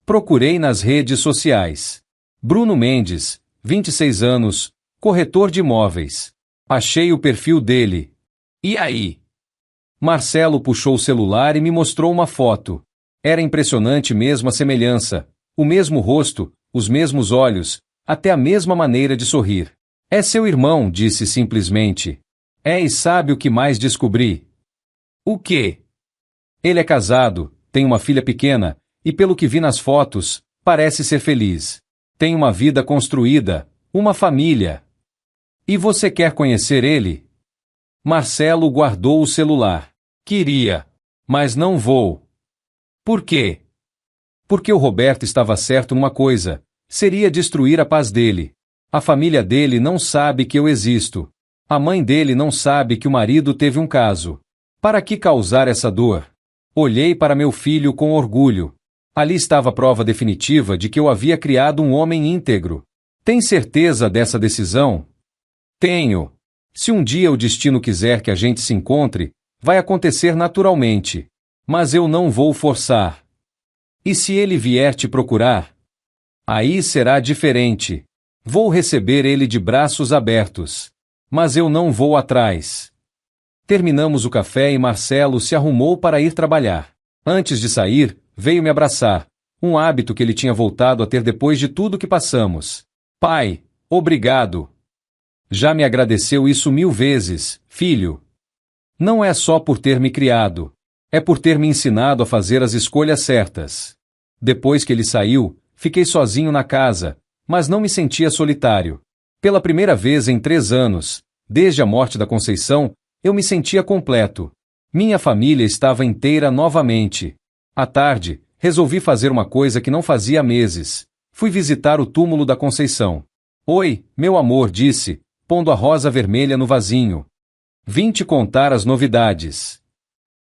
Procurei nas redes sociais. Bruno Mendes, 26 anos, corretor de imóveis. Achei o perfil dele. E aí? Marcelo puxou o celular e me mostrou uma foto. Era impressionante mesmo a semelhança. O mesmo rosto, os mesmos olhos, até a mesma maneira de sorrir. É seu irmão, disse simplesmente. É, e sabe o que mais descobri? O quê? Ele é casado, tem uma filha pequena, e pelo que vi nas fotos, parece ser feliz. Tem uma vida construída, uma família. E você quer conhecer ele? Marcelo guardou o celular. Queria. Mas não vou. Por quê? Porque o Roberto estava certo numa coisa: seria destruir a paz dele. A família dele não sabe que eu existo. A mãe dele não sabe que o marido teve um caso. Para que causar essa dor? Olhei para meu filho com orgulho. Ali estava a prova definitiva de que eu havia criado um homem íntegro. Tem certeza dessa decisão? Tenho. Se um dia o destino quiser que a gente se encontre, vai acontecer naturalmente. Mas eu não vou forçar. E se ele vier te procurar? Aí será diferente. Vou receber ele de braços abertos. Mas eu não vou atrás. Terminamos o café e Marcelo se arrumou para ir trabalhar. Antes de sair, veio me abraçar, um hábito que ele tinha voltado a ter depois de tudo que passamos. Pai, obrigado. Já me agradeceu isso 1000 vezes, filho. Não é só por ter me criado. É por ter me ensinado a fazer as escolhas certas. Depois que ele saiu, fiquei sozinho na casa, mas não me sentia solitário. Pela primeira vez em 3 anos, desde a morte da Conceição, eu me sentia completo. Minha família estava inteira novamente. À tarde, resolvi fazer uma coisa que não fazia há meses. Fui visitar o túmulo da Conceição. Oi, meu amor, disse, pondo a rosa vermelha no vasinho. Vim te contar as novidades.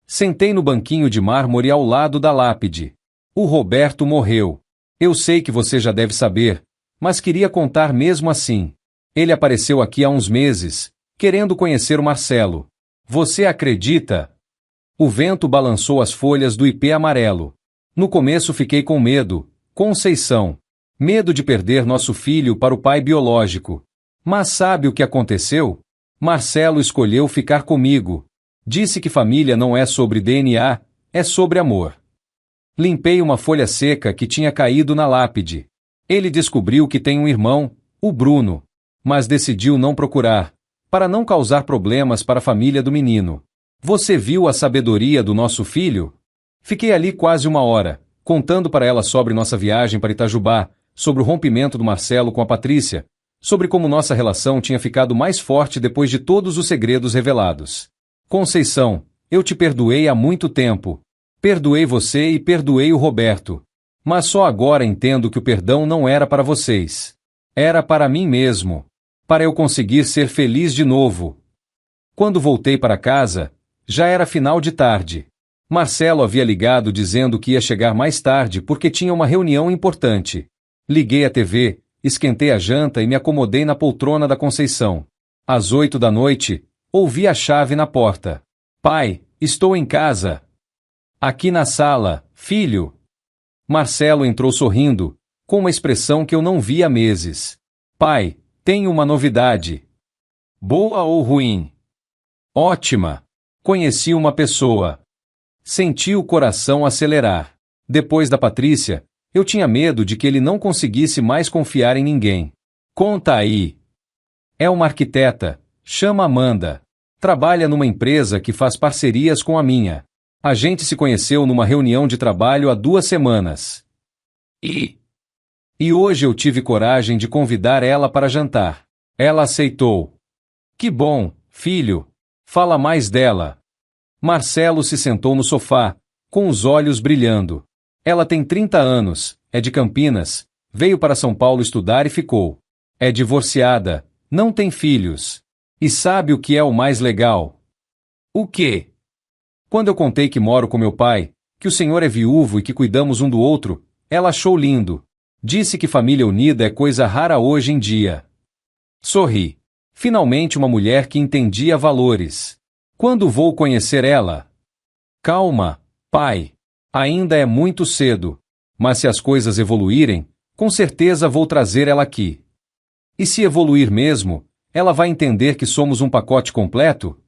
Sentei no banquinho de mármore ao lado da lápide. O Roberto morreu. Eu sei que você já deve saber, mas queria contar mesmo assim. Ele apareceu aqui há uns meses, querendo conhecer o Marcelo. Você acredita? O vento balançou as folhas do ipê amarelo. No começo fiquei com medo, Conceição. Medo de perder nosso filho para o pai biológico. Mas sabe o que aconteceu? Marcelo escolheu ficar comigo. Disse que família não é sobre DNA, é sobre amor. Limpei uma folha seca que tinha caído na lápide. Ele descobriu que tem um irmão, o Bruno, mas decidiu não procurar, para não causar problemas para a família do menino. Você viu a sabedoria do nosso filho? Fiquei ali quase 1 hora, contando para ela sobre nossa viagem para Itajubá, sobre o rompimento do Marcelo com a Patrícia, sobre como nossa relação tinha ficado mais forte depois de todos os segredos revelados. Conceição, eu te perdoei há muito tempo. Perdoei você e perdoei o Roberto. Mas só agora entendo que o perdão não era para vocês. Era para mim mesmo. Para eu conseguir ser feliz de novo. Quando voltei para casa, já era final de tarde. Marcelo havia ligado dizendo que ia chegar mais tarde porque tinha uma reunião importante. Liguei a TV, esquentei a janta e me acomodei na poltrona da Conceição. Às 8 da noite, ouvi a chave na porta. Pai, estou em casa. Aqui na sala, filho. Marcelo entrou sorrindo, com uma expressão que eu não via há meses. Pai, tenho uma novidade. Boa ou ruim? Ótima. Conheci uma pessoa. Senti o coração acelerar. Depois da Patrícia, eu tinha medo de que ele não conseguisse mais confiar em ninguém. Conta aí. É uma arquiteta, chama Amanda. Trabalha numa empresa que faz parcerias com a minha. A gente se conheceu numa reunião de trabalho há 2 semanas. E hoje eu tive coragem de convidar ela para jantar. Ela aceitou. Que bom, filho. Fala mais dela. Marcelo se sentou no sofá, com os olhos brilhando. Ela tem 30 anos, é de Campinas, veio para São Paulo estudar e ficou. É divorciada, não tem filhos. E sabe o que é o mais legal? O quê? Quando eu contei que moro com meu pai, que o senhor é viúvo e que cuidamos um do outro, ela achou lindo. Disse que família unida é coisa rara hoje em dia. Sorri. Finalmente uma mulher que entendia valores. Quando vou conhecer ela? Calma, pai. Ainda é muito cedo. Mas se as coisas evoluírem, com certeza vou trazer ela aqui. E se evoluir mesmo, ela vai entender que somos um pacote completo?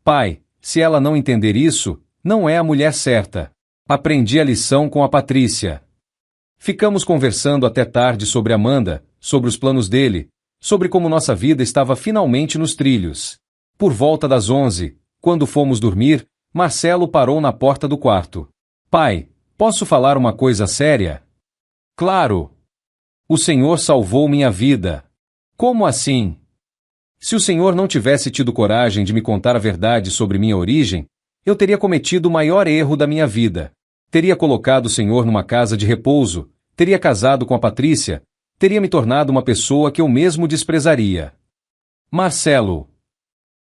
Pai, se ela não entender isso, não é a mulher certa. Aprendi a lição com a Patrícia. Ficamos conversando até tarde sobre Amanda, sobre os planos dele, sobre como nossa vida estava finalmente nos trilhos. Por volta das 11, quando fomos dormir, Marcelo parou na porta do quarto. Pai, posso falar uma coisa séria? Claro. O Senhor salvou minha vida. Como assim? Se o Senhor não tivesse tido coragem de me contar a verdade sobre minha origem, eu teria cometido o maior erro da minha vida. Teria colocado o Senhor numa casa de repouso, teria casado com a Patrícia, teria me tornado uma pessoa que eu mesmo desprezaria. Marcelo.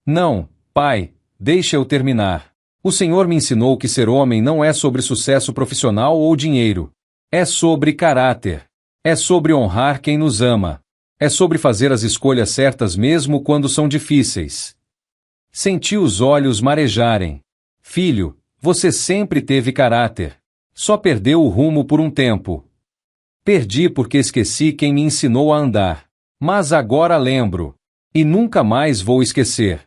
Não, pai, deixa eu terminar. O Senhor me ensinou que ser homem não é sobre sucesso profissional ou dinheiro. É sobre caráter. É sobre honrar quem nos ama. É sobre fazer as escolhas certas mesmo quando são difíceis. Senti os olhos marejarem. Filho, você sempre teve caráter. Só perdeu o rumo por um tempo. Perdi porque esqueci quem me ensinou a andar. Mas agora lembro. E nunca mais vou esquecer.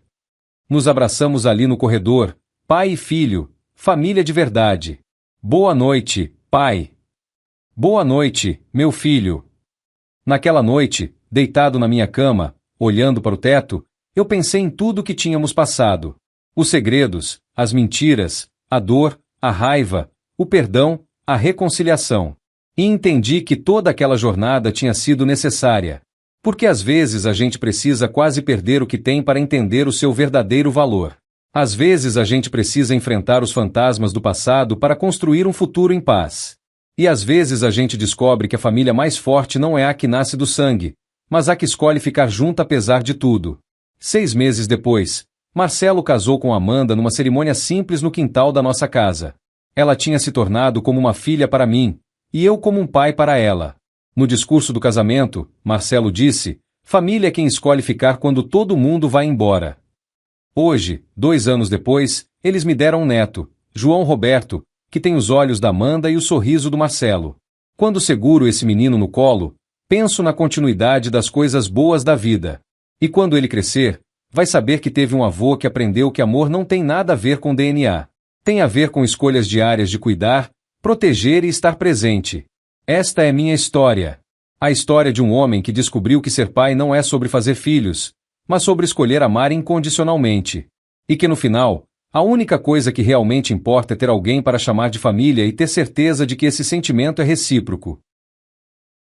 Nos abraçamos ali no corredor, pai e filho, família de verdade. Boa noite, pai. Boa noite, meu filho. Naquela noite, deitado na minha cama, olhando para o teto, eu pensei em tudo que tínhamos passado. Os segredos, as mentiras, a dor, a raiva, o perdão, a reconciliação. E entendi que toda aquela jornada tinha sido necessária. Porque às vezes a gente precisa quase perder o que tem para entender o seu verdadeiro valor. Às vezes a gente precisa enfrentar os fantasmas do passado para construir um futuro em paz. E às vezes a gente descobre que a família mais forte não é a que nasce do sangue, mas a que escolhe ficar junto apesar de tudo. 6 meses depois, Marcelo casou com Amanda numa cerimônia simples no quintal da nossa casa. Ela tinha se tornado como uma filha para mim, e eu como um pai para ela. No discurso do casamento, Marcelo disse: família é quem escolhe ficar quando todo mundo vai embora. Hoje, 2 anos depois, eles me deram um neto, João Roberto, que tem os olhos da Amanda e o sorriso do Marcelo. Quando seguro esse menino no colo, penso na continuidade das coisas boas da vida. E quando ele crescer, vai saber que teve um avô que aprendeu que amor não tem nada a ver com DNA. Tem a ver com escolhas diárias de cuidar, proteger e estar presente. Esta é minha história. A história de um homem que descobriu que ser pai não é sobre fazer filhos, mas sobre escolher amar incondicionalmente. E que no final, a única coisa que realmente importa é ter alguém para chamar de família e ter certeza de que esse sentimento é recíproco.